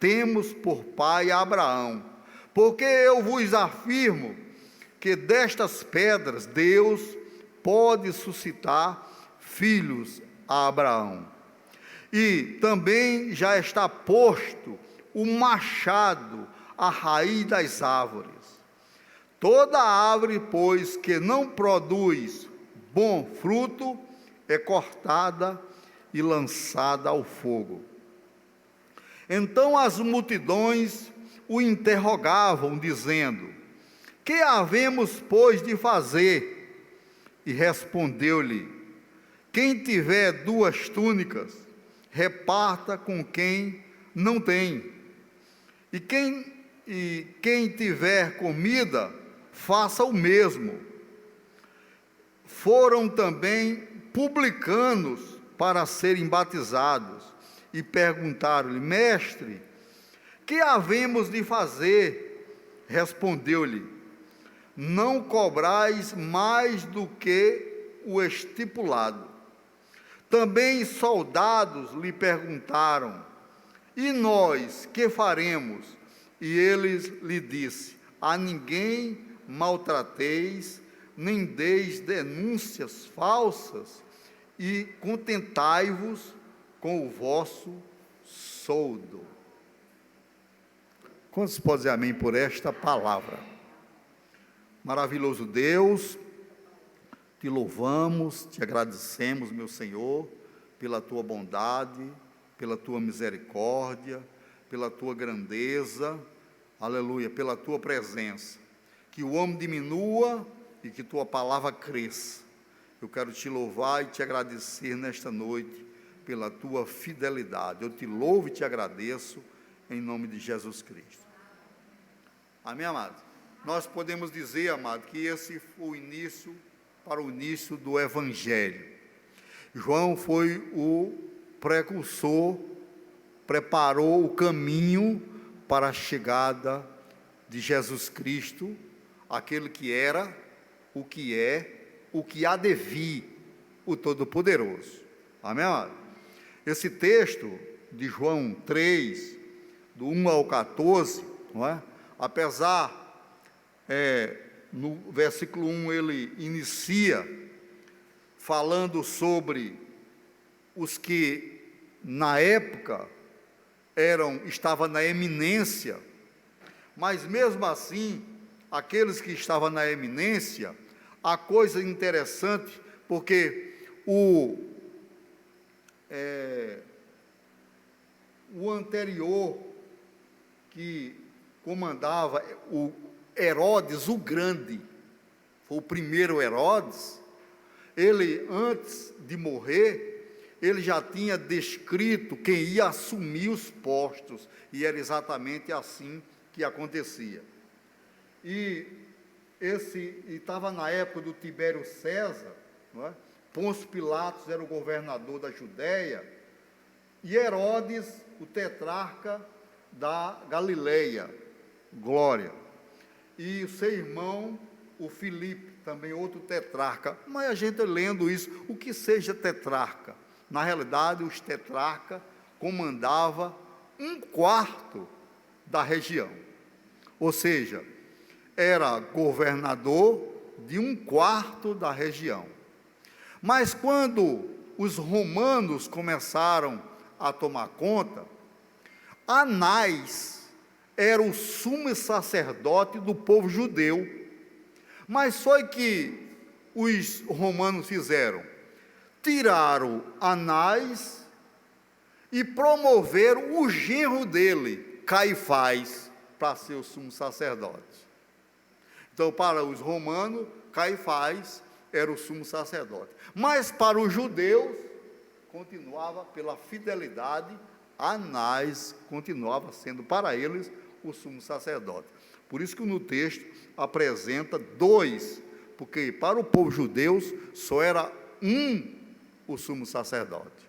temos por pai Abraão, porque eu vos afirmo que destas pedras Deus pode suscitar filhos a Abraão. E também já está posto o machado à raiz das árvores. Toda árvore, pois, que não produz bom fruto, é cortada e lançada ao fogo. Então as multidões o interrogavam, dizendo: que havemos, pois, de fazer? E respondeu-lhe: quem tiver 2 túnicas, reparta com quem não tem. E quem tiver comida, faça o mesmo. foram também publicanos para serem batizados e perguntaram-lhe: Mestre, que havemos de fazer? Respondeu-lhe: não cobrais mais do que o estipulado. Também soldados lhe perguntaram: e nós que faremos? E eles lhe disse: a ninguém maltrateis, nem deis denúncias falsas, e contentai-vos com o vosso soldo. Quantos podem dizer amém por esta palavra? Maravilhoso Deus, te louvamos, te agradecemos, meu Senhor, pela tua bondade, pela tua misericórdia, pela tua grandeza, aleluia, pela tua presença. Que o homem diminua e que tua palavra cresça. Eu quero te louvar e te agradecer nesta noite pela tua fidelidade. Eu te louvo e te agradeço em nome de Jesus Cristo. Amém, amado? Nós podemos dizer, amado, que esse foi o início do Evangelho. João foi o precursor, preparou o caminho para a chegada de Jesus Cristo, aquele que era, o que é, o que há de vir, o Todo-Poderoso. Amém, amado? Esse texto de João 3, do 1 ao 14, não é? Apesar, no versículo 1 ele inicia falando sobre os que na época estavam na eminência, mas mesmo assim, aqueles que estavam na eminência, a coisa interessante, porque o anterior que comandava, o Herodes o Grande, foi o primeiro Herodes, ele antes de morrer, ele já tinha descrito quem ia assumir os postos, e era exatamente assim que acontecia. E estava na época do Tibério César, não é? Pôncio Pilatos era o governador da Judéia, e Herodes, o tetrarca da Galileia, glória, e o seu irmão, o Filipe, também outro tetrarca. Mas a gente lendo isso, o que seja tetrarca? Na realidade, os tetrarcas comandavam 1/4 da região, ou seja, era governador de 1/4 da região. Mas quando os romanos começaram a tomar conta, Anás era o sumo sacerdote do povo judeu. Mas foi que os romanos fizeram? Tiraram Anás e promoveram o genro dele, Caifás, para ser o sumo sacerdote. Então, para os romanos, Caifás era o sumo sacerdote. Mas para os judeus, continuava pela fidelidade, Anás continuava sendo para eles o sumo sacerdote. Por isso que no texto apresenta 2, porque para o povo judeu só era o sumo sacerdote.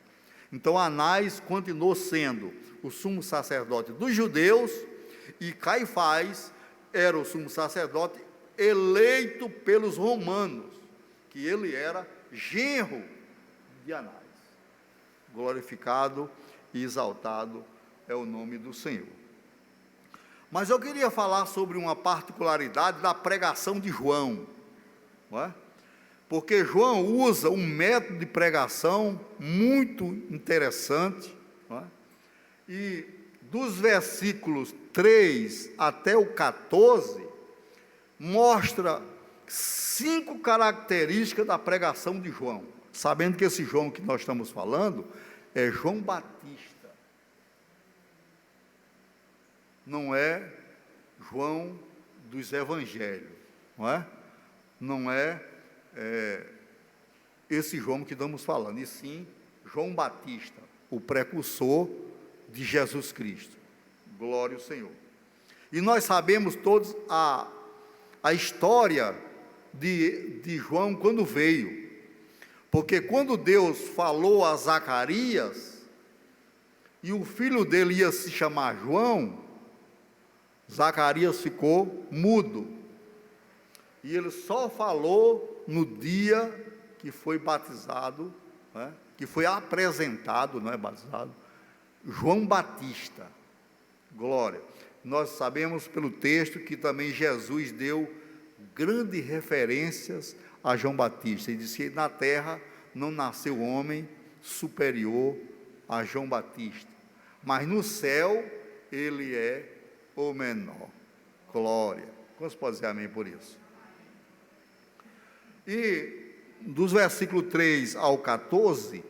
Então Anás continuou sendo o sumo sacerdote dos judeus, e Caifás era o sumo sacerdote eleito pelos romanos, que ele era genro de Anás. Glorificado e exaltado é o nome do Senhor. Mas eu queria falar sobre uma particularidade da pregação de João, não é? Porque João usa um método de pregação muito interessante, não é? E dos versículos 3 até o 14, mostra 5 características da pregação de João, sabendo que esse João que nós estamos falando é João Batista. Não é João dos Evangelhos, não é? Não é, esse João que estamos falando, e sim João Batista, o precursor de Jesus Cristo. Glória ao Senhor. E nós sabemos todos a história de João quando veio. Porque quando Deus falou a Zacarias, e o filho dele ia se chamar João, Zacarias ficou mudo. E ele só falou no dia que foi batizado, né, que foi apresentado, não é batizado, João Batista. Glória. Nós sabemos pelo texto que também Jesus deu grandes referências a João Batista. Ele disse que na terra não nasceu homem superior a João Batista, mas no céu ele é o menor. Glória. Quantos podem dizer amém por isso? E dos versículos 3 ao 14,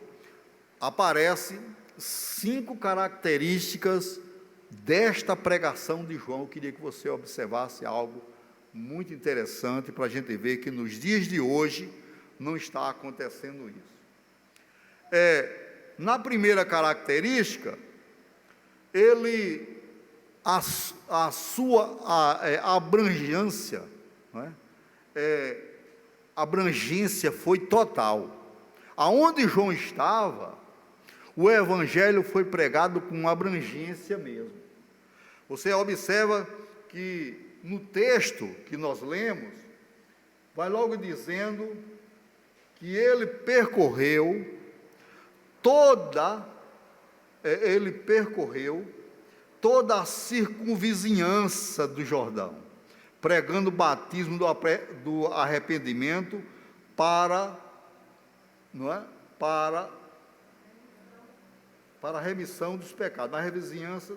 aparecem 5 características desta pregação de João. Eu queria que você observasse algo muito interessante para a gente ver que nos dias de hoje não está acontecendo isso. Na primeira característica, a sua abrangência, não é? A abrangência foi total. Aonde João estava, o evangelho foi pregado com abrangência mesmo. Você observa que no texto que nós lemos, vai logo dizendo que ele percorreu toda a circunvizinhança do Jordão, pregando o batismo do arrependimento para a remissão dos pecados. Na vizinhança,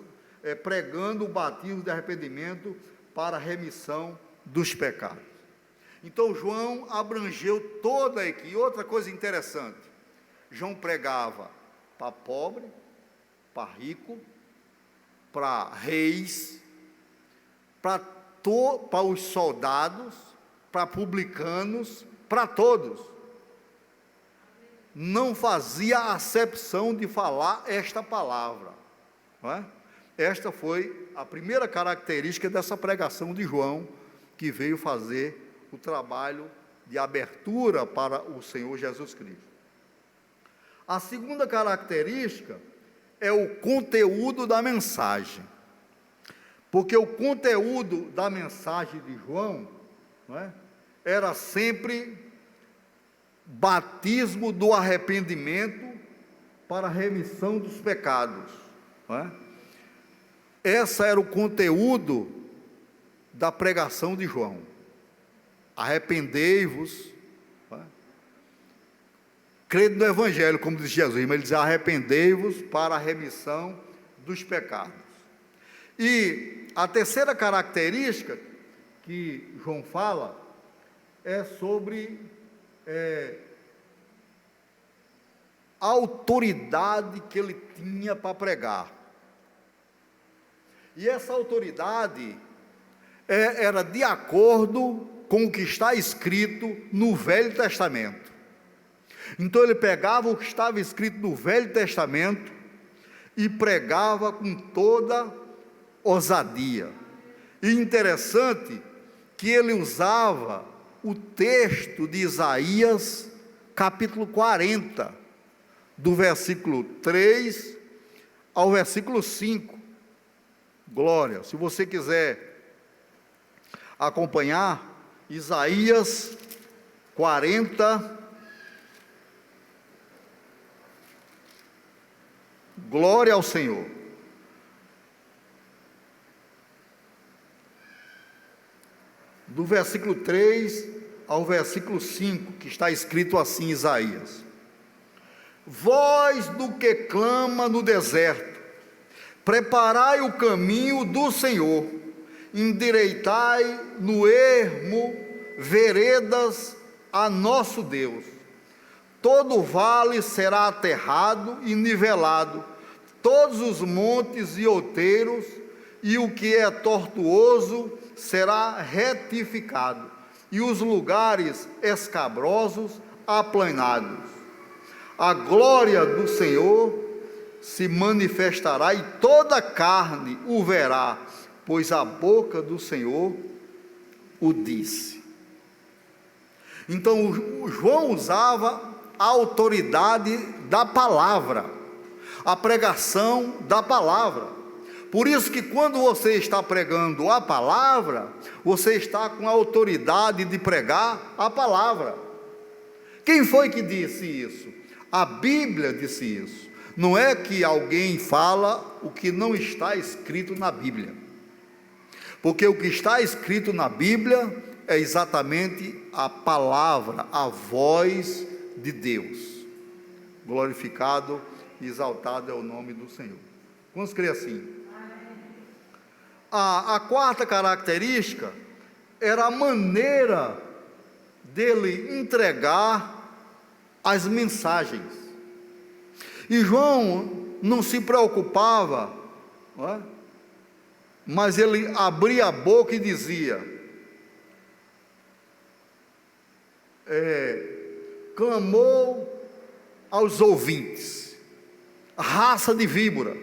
pregando o batismo de arrependimento para a remissão dos pecados. Então, João abrangeu toda a equipe. E outra coisa interessante, João pregava para pobre, para rico, para reis, para os soldados, para publicanos, para todos. Não fazia acepção de falar esta palavra, não é? Esta foi a primeira característica dessa pregação de João, que veio fazer o trabalho de abertura para o Senhor Jesus Cristo. A segunda característica é o conteúdo da mensagem, porque o conteúdo da mensagem de João, não é, era sempre batismo do arrependimento para a remissão dos pecados, não é? Esse era o conteúdo da pregação de João. Arrependei-vos, não é? Crede no Evangelho, como diz Jesus, mas ele diz: arrependei-vos para a remissão dos pecados. E a terceira característica que João fala é sobre a autoridade que ele tinha para pregar. E essa autoridade era de acordo com o que está escrito no Velho Testamento. Então ele pegava o que estava escrito no Velho Testamento e pregava com toda ousadia. E interessante que ele usava o texto de Isaías, capítulo 40, do versículo 3 ao versículo 5. Glória, se você quiser acompanhar, Isaías 40, glória ao Senhor. Do versículo 3 ao versículo 5, que está escrito assim, Isaías: voz do que clama no deserto, preparai o caminho do Senhor, endireitai no ermo veredas a nosso Deus. Todo vale será aterrado e nivelado, todos os montes e outeiros, e o que é tortuoso será retificado, e os lugares escabrosos aplanados. A glória do Senhor se manifestará, e toda a carne o verá, pois a boca do Senhor o disse. Então o João usava a autoridade da palavra, a pregação da palavra. Por isso que quando você está pregando a palavra, você está com a autoridade de pregar a palavra. Quem foi que disse isso? A Bíblia disse isso. Não é que alguém fala o que não está escrito na Bíblia. Porque o que está escrito na Bíblia é exatamente a palavra, a voz de Deus. Glorificado e exaltado é o nome do Senhor. Vamos crer assim. A quarta característica era a maneira dele entregar as mensagens. E João não se preocupava, não é? Mas ele abria a boca e dizia: clamou aos ouvintes, raça de víbora,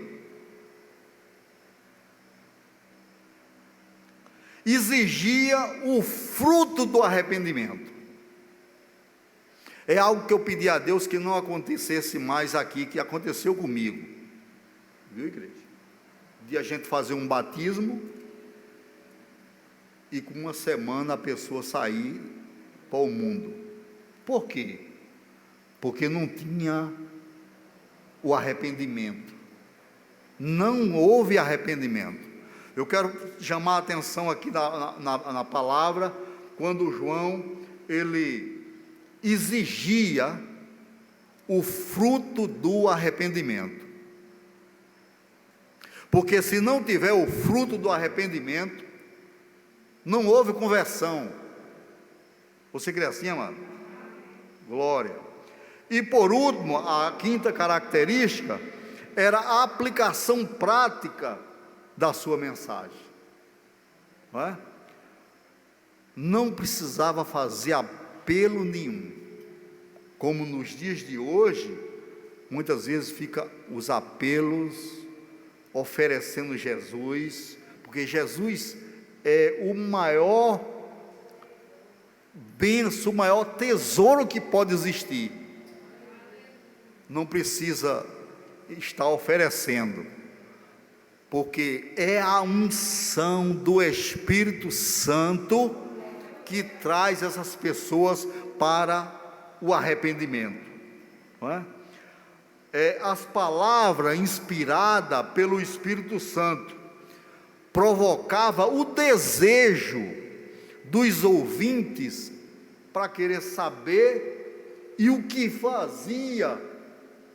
exigia o fruto do arrependimento. É algo que eu pedi a Deus que não acontecesse mais aqui, que aconteceu comigo, viu, igreja? De a gente fazer um batismo e com uma semana a pessoa sair para o mundo. Por quê? Porque não tinha o arrependimento, não houve arrependimento. Eu quero chamar a atenção aqui na palavra, quando João, ele exigia o fruto do arrependimento. Porque se não tiver o fruto do arrependimento, não houve conversão. Você crê assim, amado? Glória. E por último, a quinta característica era a aplicação prática da sua mensagem. Não é? Não precisava fazer apelo nenhum. Como nos dias de hoje, muitas vezes fica os apelos oferecendo Jesus, porque Jesus é o maior bênção, o maior tesouro que pode existir. Não precisa estar oferecendo, porque é a unção do Espírito Santo que traz essas pessoas para o arrependimento, não é? As palavras inspiradas pelo Espírito Santo provocava o desejo dos ouvintes para querer saber e o que fazia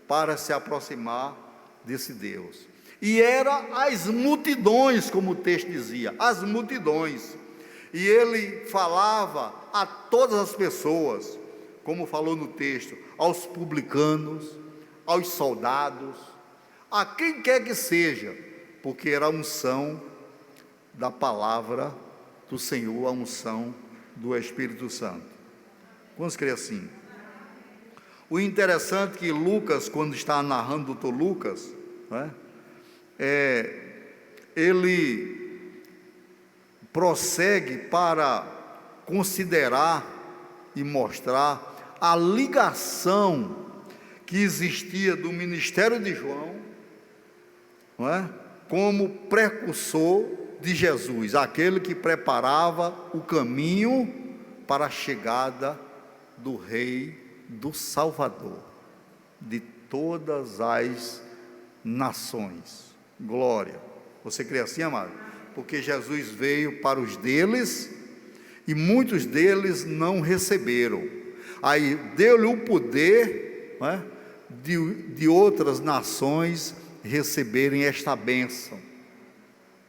para se aproximar desse Deus. E era as multidões, como o texto dizia, as multidões. E ele falava a todas as pessoas, como falou no texto, aos publicanos, aos soldados, a quem quer que seja, porque era a unção da palavra do Senhor, a unção do Espírito Santo. Vamos crer assim. O interessante é que Lucas, quando está narrando o doutor Lucas, não é? Ele prossegue para considerar e mostrar a ligação que existia do ministério de João, não é? Como precursor de Jesus, aquele que preparava o caminho para a chegada do Rei, do Salvador, de todas as nações. Glória. Você crê assim, amado? Porque Jesus veio para os deles e muitos deles não receberam. Aí deu-lhe o poder, não é? De outras nações receberem esta bênção.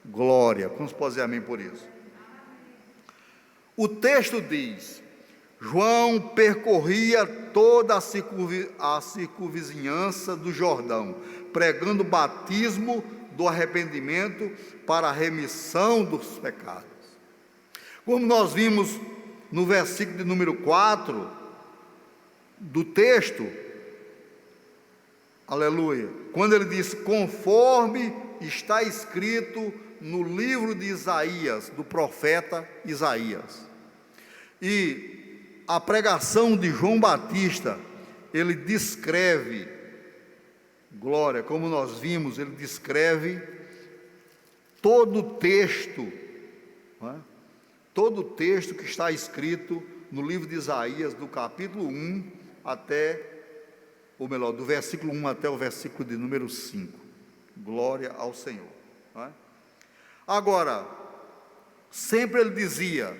Glória. Vamos dizer amém por isso? O texto diz: João percorria toda a circunvizinhança do Jordão, pregando o batismo do arrependimento para a remissão dos pecados. Como nós vimos no versículo de número 4 do texto, aleluia, quando ele diz: conforme está escrito no livro de Isaías, do profeta Isaías. E a pregação de João Batista, ele descreve, glória, como nós vimos, ele descreve todo o texto, não é? Todo o texto que está escrito no livro de Isaías, do capítulo 1 até, ou melhor, do versículo 1 até o versículo de número 5. Glória ao Senhor. Não é? Agora, sempre ele dizia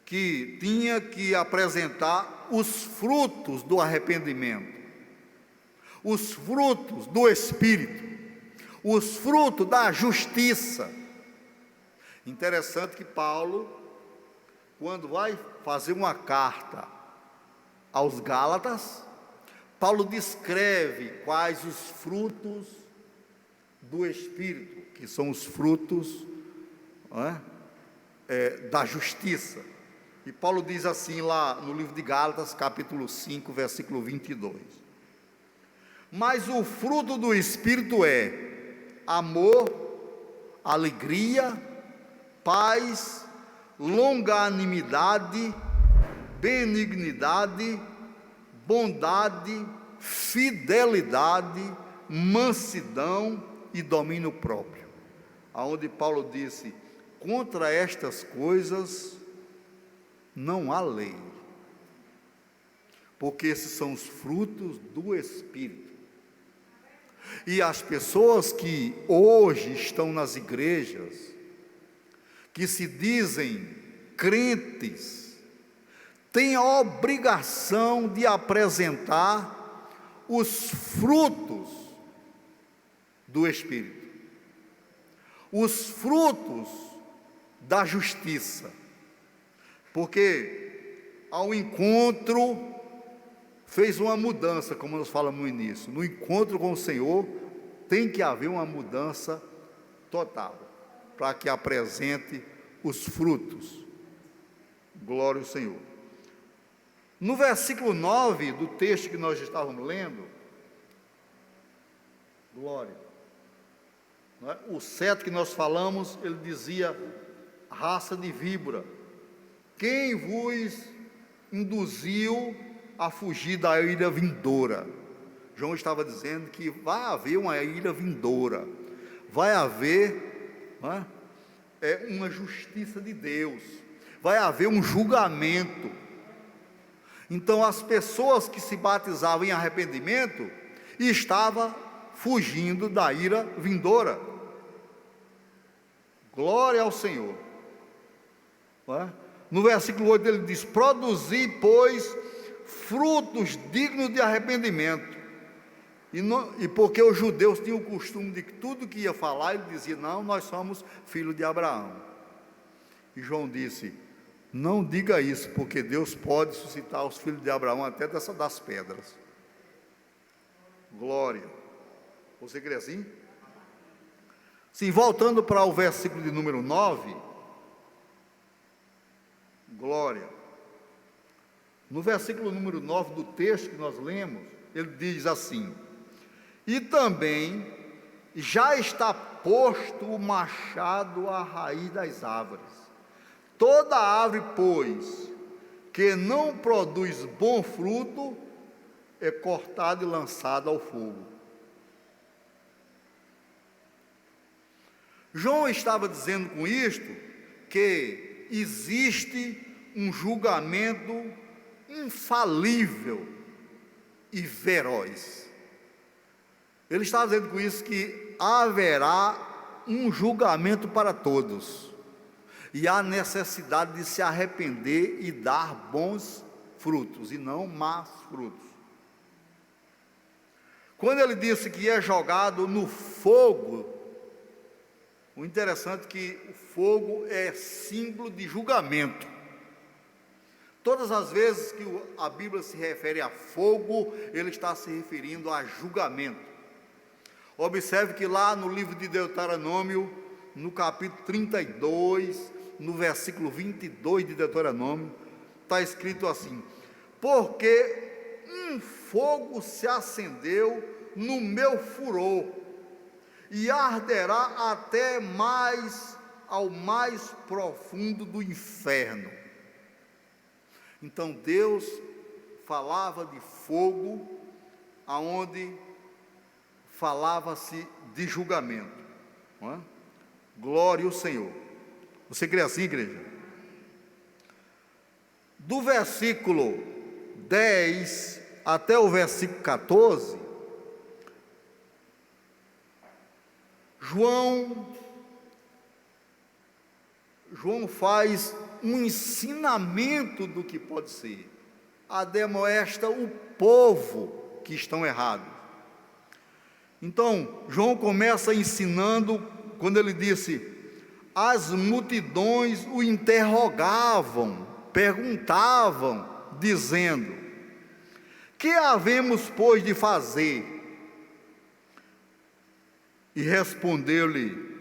que tinha que apresentar os frutos do arrependimento, os frutos do Espírito, os frutos da justiça. Interessante que Paulo, quando vai fazer uma carta aos Gálatas, Paulo descreve quais os frutos do Espírito, que são os frutos da justiça. E Paulo diz assim lá no livro de Gálatas, capítulo 5, versículo 22. Mas o fruto do Espírito é amor, alegria, paz, longanimidade, benignidade, bondade, fidelidade, mansidão e domínio próprio. Aonde Paulo disse: contra estas coisas não há lei, porque esses são os frutos do Espírito. E as pessoas que hoje estão nas igrejas, que se dizem crentes, têm a obrigação de apresentar os frutos do Espírito, os frutos da justiça, porque ao encontro fez uma mudança, como nós falamos no início. No encontro com o Senhor tem que haver uma mudança total, para que apresente os frutos. Glória ao Senhor. No versículo 9 do texto que nós estávamos lendo, glória, não é? O 7 que nós falamos, ele dizia: raça de víbora, quem vos induziu a fugir da ira vindoura? João estava dizendo que vai haver uma ira vindoura, vai haver uma justiça de Deus, vai haver um julgamento. Então as pessoas que se batizavam em arrependimento estavam fugindo da ira vindoura. Glória ao Senhor. No versículo 8 ele diz: produzi, pois, frutos dignos de arrependimento. E porque os judeus tinham o costume de que tudo que ia falar, ele dizia: não, nós somos filhos de Abraão. E João disse: não diga isso, porque Deus pode suscitar os filhos de Abraão até das pedras. Glória. Você crê assim? Sim, voltando para o versículo de número 9. Glória. No versículo número 9 do texto que nós lemos, ele diz assim: e também já está posto o machado à raiz das árvores. Toda árvore, pois, que não produz bom fruto, é cortada e lançada ao fogo. João estava dizendo com isto que existe um julgamento infalível e veroz. Ele estava dizendo com isso que haverá um julgamento para todos, e há necessidade de se arrepender e dar bons frutos, e não más frutos. Quando ele disse que é jogado no fogo, o interessante é que o fogo é símbolo de julgamento. Todas as vezes que a Bíblia se refere a fogo, ele está se referindo a julgamento. Observe que lá no livro de Deuteronômio, no capítulo 32, no versículo 22 de Deuteronômio, está escrito assim: porque um fogo se acendeu no meu furor, e arderá até mais ao mais profundo do inferno. Então Deus falava de fogo, aonde falava-se de julgamento, não é? Glória ao Senhor. Você crê assim, igreja? Do versículo 10 até o versículo 14, João faz um ensinamento do que pode ser, admoesta o povo que estão errados. Então, João começa ensinando, quando ele disse: as multidões o interrogavam, perguntavam, dizendo: que havemos, pois, de fazer? E respondeu-lhe: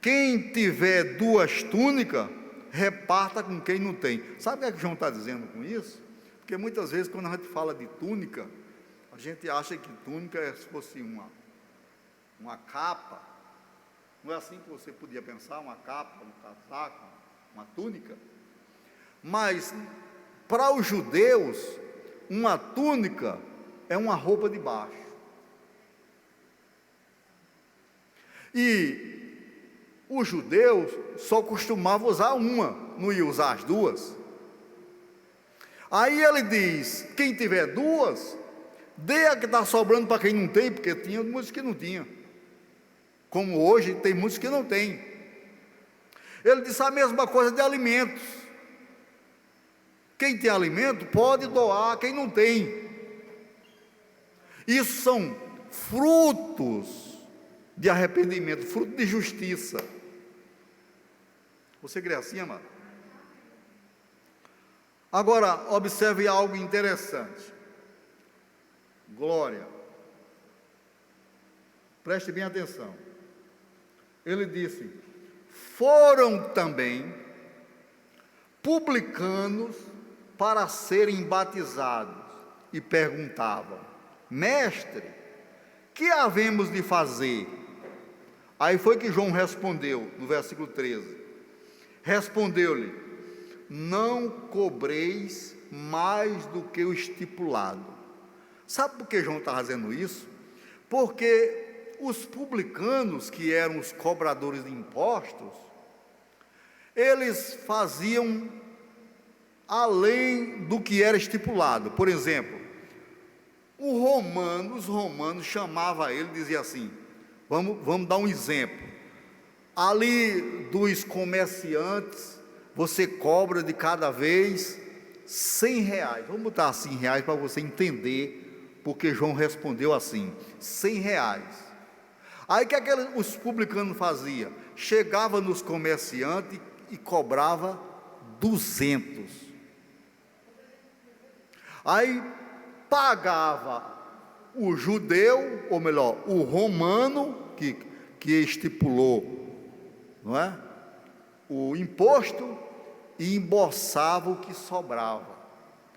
quem tiver 2 túnicas, reparta com quem não tem. Sabe o que é que João está dizendo com isso? Porque muitas vezes, quando a gente fala de túnica, a gente acha que túnica é se fosse uma capa. Não é assim que você podia pensar, uma capa, um casaco, uma túnica? Mas, para os judeus, uma túnica é uma roupa de baixo. E os judeus só costumavam usar uma, não ia usar as 2. Aí ele diz: quem tiver 2, dê a que está sobrando para quem não tem, porque tinha muitos que não tinham, como hoje tem muitos que não têm. Ele disse a mesma coisa de alimentos. Quem tem alimento pode doar, quem não tem. Isso são frutos de arrependimento, fruto de justiça. Você crê assim, amado? Agora, observe algo interessante. Glória. Preste bem atenção. Ele disse: foram também publicanos para serem batizados, e perguntavam: mestre, que havemos de fazer? Aí foi que João respondeu, no versículo 13: respondeu-lhe: não cobreis mais do que o estipulado. Sabe por que João está fazendo isso? Porque os publicanos, que eram os cobradores de impostos, eles faziam além do que era estipulado. Por exemplo, os romanos chamavam ele, dizia assim, vamos dar um exemplo, ali dos comerciantes, você cobra de cada vez R$100, vamos botar R$100 para você entender, porque João respondeu assim, R$100. Aí o que os publicanos faziam? Chegava nos comerciantes e cobrava 200. Aí pagava o judeu, ou melhor, o romano, que estipulou, não é? O imposto, e embolsava o que sobrava.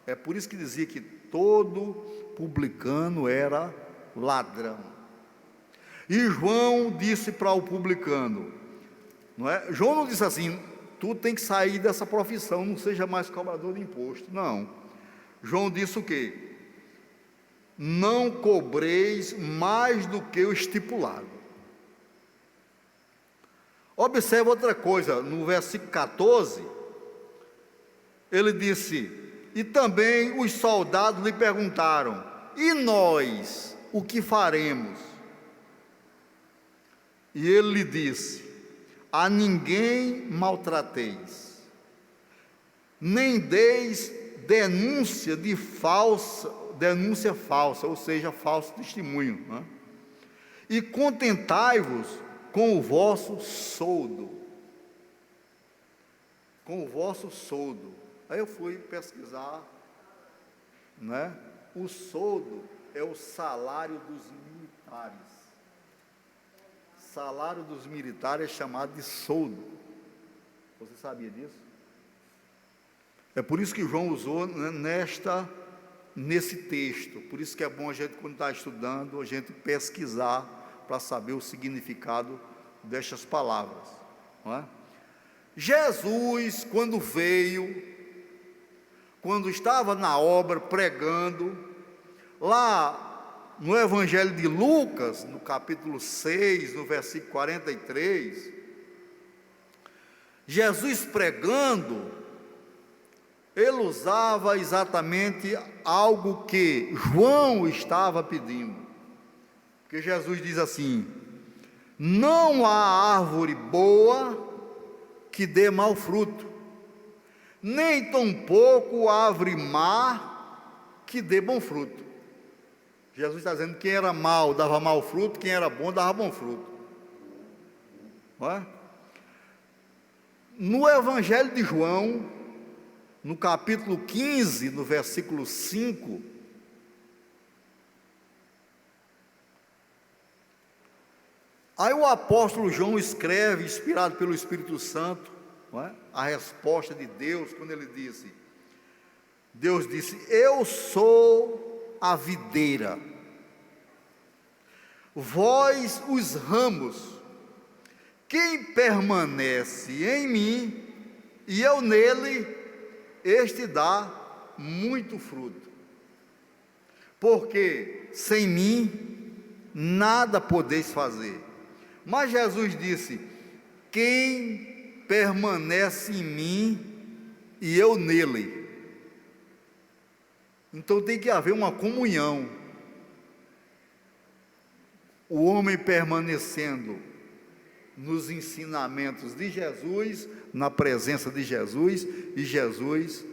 É por isso que dizia que todo publicano era ladrão. E João disse para o publicano, não é? João não disse assim, tu tem que sair dessa profissão, não seja mais cobrador de imposto. Não. João disse o quê? Não cobreis mais do que o estipulado. Observe outra coisa, no versículo 14, ele disse: e também os soldados lhe perguntaram: e nós, o que faremos? E ele lhe disse: a ninguém maltrateis, nem deis denúncia falsa, ou seja, falso testemunho, né? E contentai-vos com o vosso soldo. Com o vosso soldo. Aí eu fui pesquisar, né? O soldo é o salário dos militares. Salário dos militares é chamado de soldo. Você sabia disso? É por isso que João usou, né, nesse texto. Por isso que é bom a gente, quando está estudando, a gente pesquisar para saber o significado destas palavras, não é? Jesus, quando quando estava na obra pregando, lá no Evangelho de Lucas, no capítulo 6, no versículo 43, Jesus pregando, ele usava exatamente algo que João estava pedindo, porque Jesus diz assim: não há árvore boa que dê mau fruto, nem tampouco árvore má que dê bom fruto. Jesus está dizendo que quem era mau dava mau fruto, quem era bom dava bom fruto. Não é? No Evangelho de João, no capítulo 15, no versículo 5, aí o apóstolo João escreve, inspirado pelo Espírito Santo, não é? A resposta de Deus, quando ele disse, Deus disse: eu sou a videira, vós os ramos, quem permanece em mim e eu nele, este dá muito fruto, porque sem mim nada podeis fazer. Mas Jesus disse: quem permanece em mim e eu nele. Então tem que haver uma comunhão, o homem permanecendo nos ensinamentos de Jesus, na presença de Jesus, e Jesus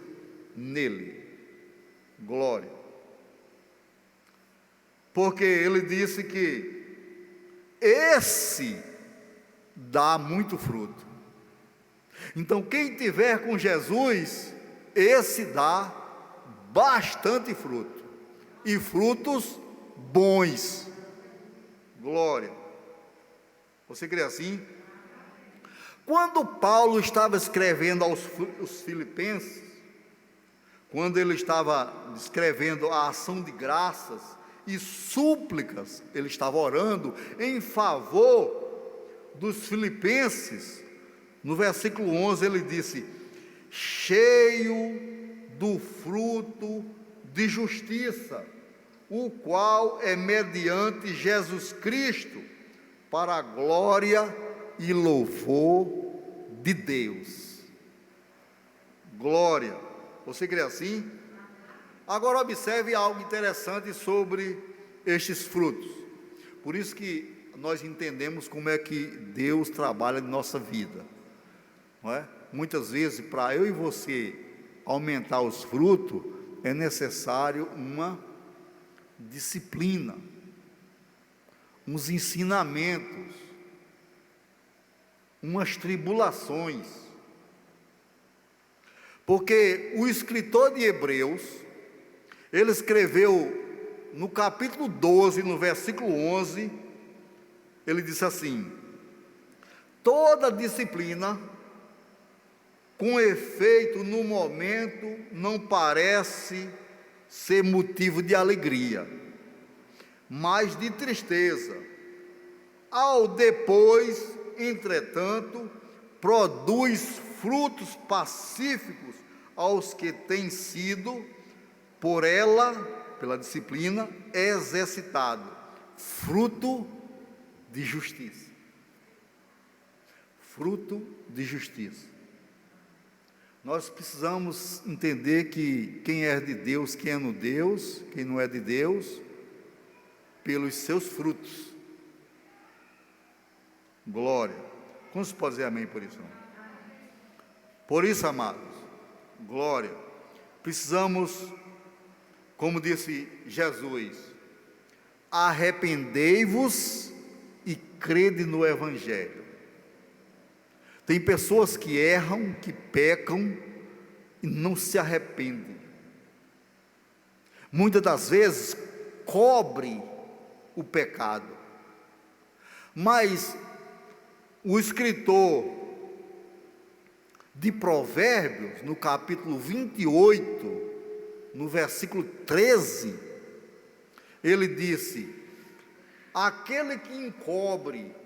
nele. Glória. Porque ele disse que esse dá muito fruto. Então quem tiver com Jesus, esse dá bastante fruto, e frutos bons. Glória. Você crê assim? Quando Paulo estava escrevendo aos Filipenses, quando ele estava escrevendo a ação de graças e súplicas, ele estava orando em favor dos filipenses. No versículo 11 ele disse: cheio do fruto de justiça, o qual é mediante Jesus Cristo, para a glória e louvor de Deus. Glória. Você crê assim? Agora observe algo interessante sobre estes frutos. Por isso que nós entendemos como é que Deus trabalha em nossa vida, não é? Muitas vezes, para eu e você aumentar os frutos, é necessário uma disciplina, uns ensinamentos, umas tribulações. Porque o escritor de Hebreus, ele escreveu no capítulo 12, no versículo 11, ele disse assim: toda disciplina, com efeito no momento, não parece ser motivo de alegria, mas de tristeza. Ao depois, entretanto, produz frutos pacíficos aos que têm sido, por ela, pela disciplina, exercitado, fruto de justiça. Fruto de justiça. Nós precisamos entender que quem é de Deus, quem é no Deus, quem não é de Deus, pelos seus frutos. Glória. Como se pode dizer amém por isso? Por isso, amados, glória, precisamos, como disse Jesus, arrependei-vos e crede no Evangelho. Tem pessoas que erram, que pecam e não se arrependem. Muitas das vezes cobre o pecado. Mas o escritor de Provérbios, no capítulo 28, no versículo 13, ele disse: aquele que encobre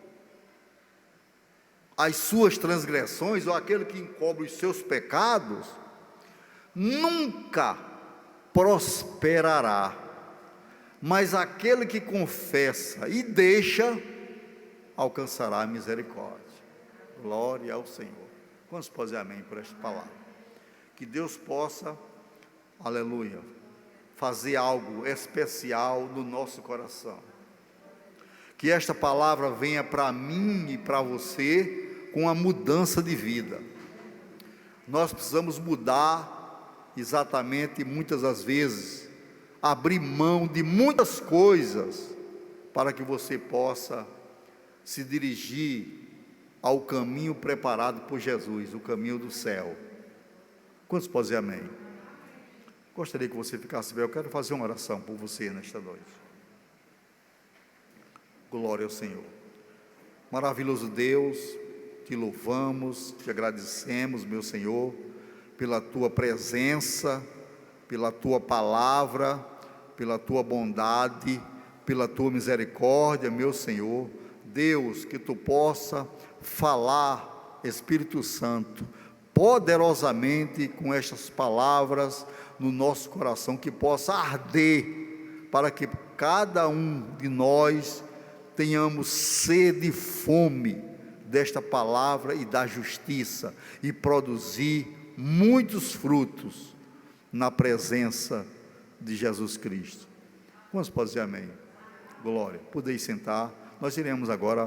as suas transgressões, ou aquele que encobre os seus pecados, nunca prosperará, mas aquele que confessa e deixa, alcançará a misericórdia. Glória ao Senhor. Quantos podem dizer amém por esta palavra? Que Deus possa, aleluia, fazer algo especial no nosso coração. Que esta palavra venha para mim e para você com a mudança de vida. Nós precisamos mudar exatamente, muitas das vezes, abrir mão de muitas coisas para que você possa se dirigir ao caminho preparado por Jesus, o caminho do céu. Quantos podem dizer amém? Gostaria que você ficasse bem. Eu quero fazer uma oração por você nesta noite. Glória ao Senhor. Maravilhoso Deus, te louvamos, te agradecemos, meu Senhor, pela tua presença, pela tua palavra, pela tua bondade, pela tua misericórdia, meu Senhor. Deus, que tu possa falar, Espírito Santo, poderosamente com estas palavras no nosso coração, que possa arder, para que cada um de nós tenhamos sede e fome desta palavra e da justiça, e produzir muitos frutos na presença de Jesus Cristo. Quantos podem dizer amém? Glória. Podeis sentar. Nós iremos agora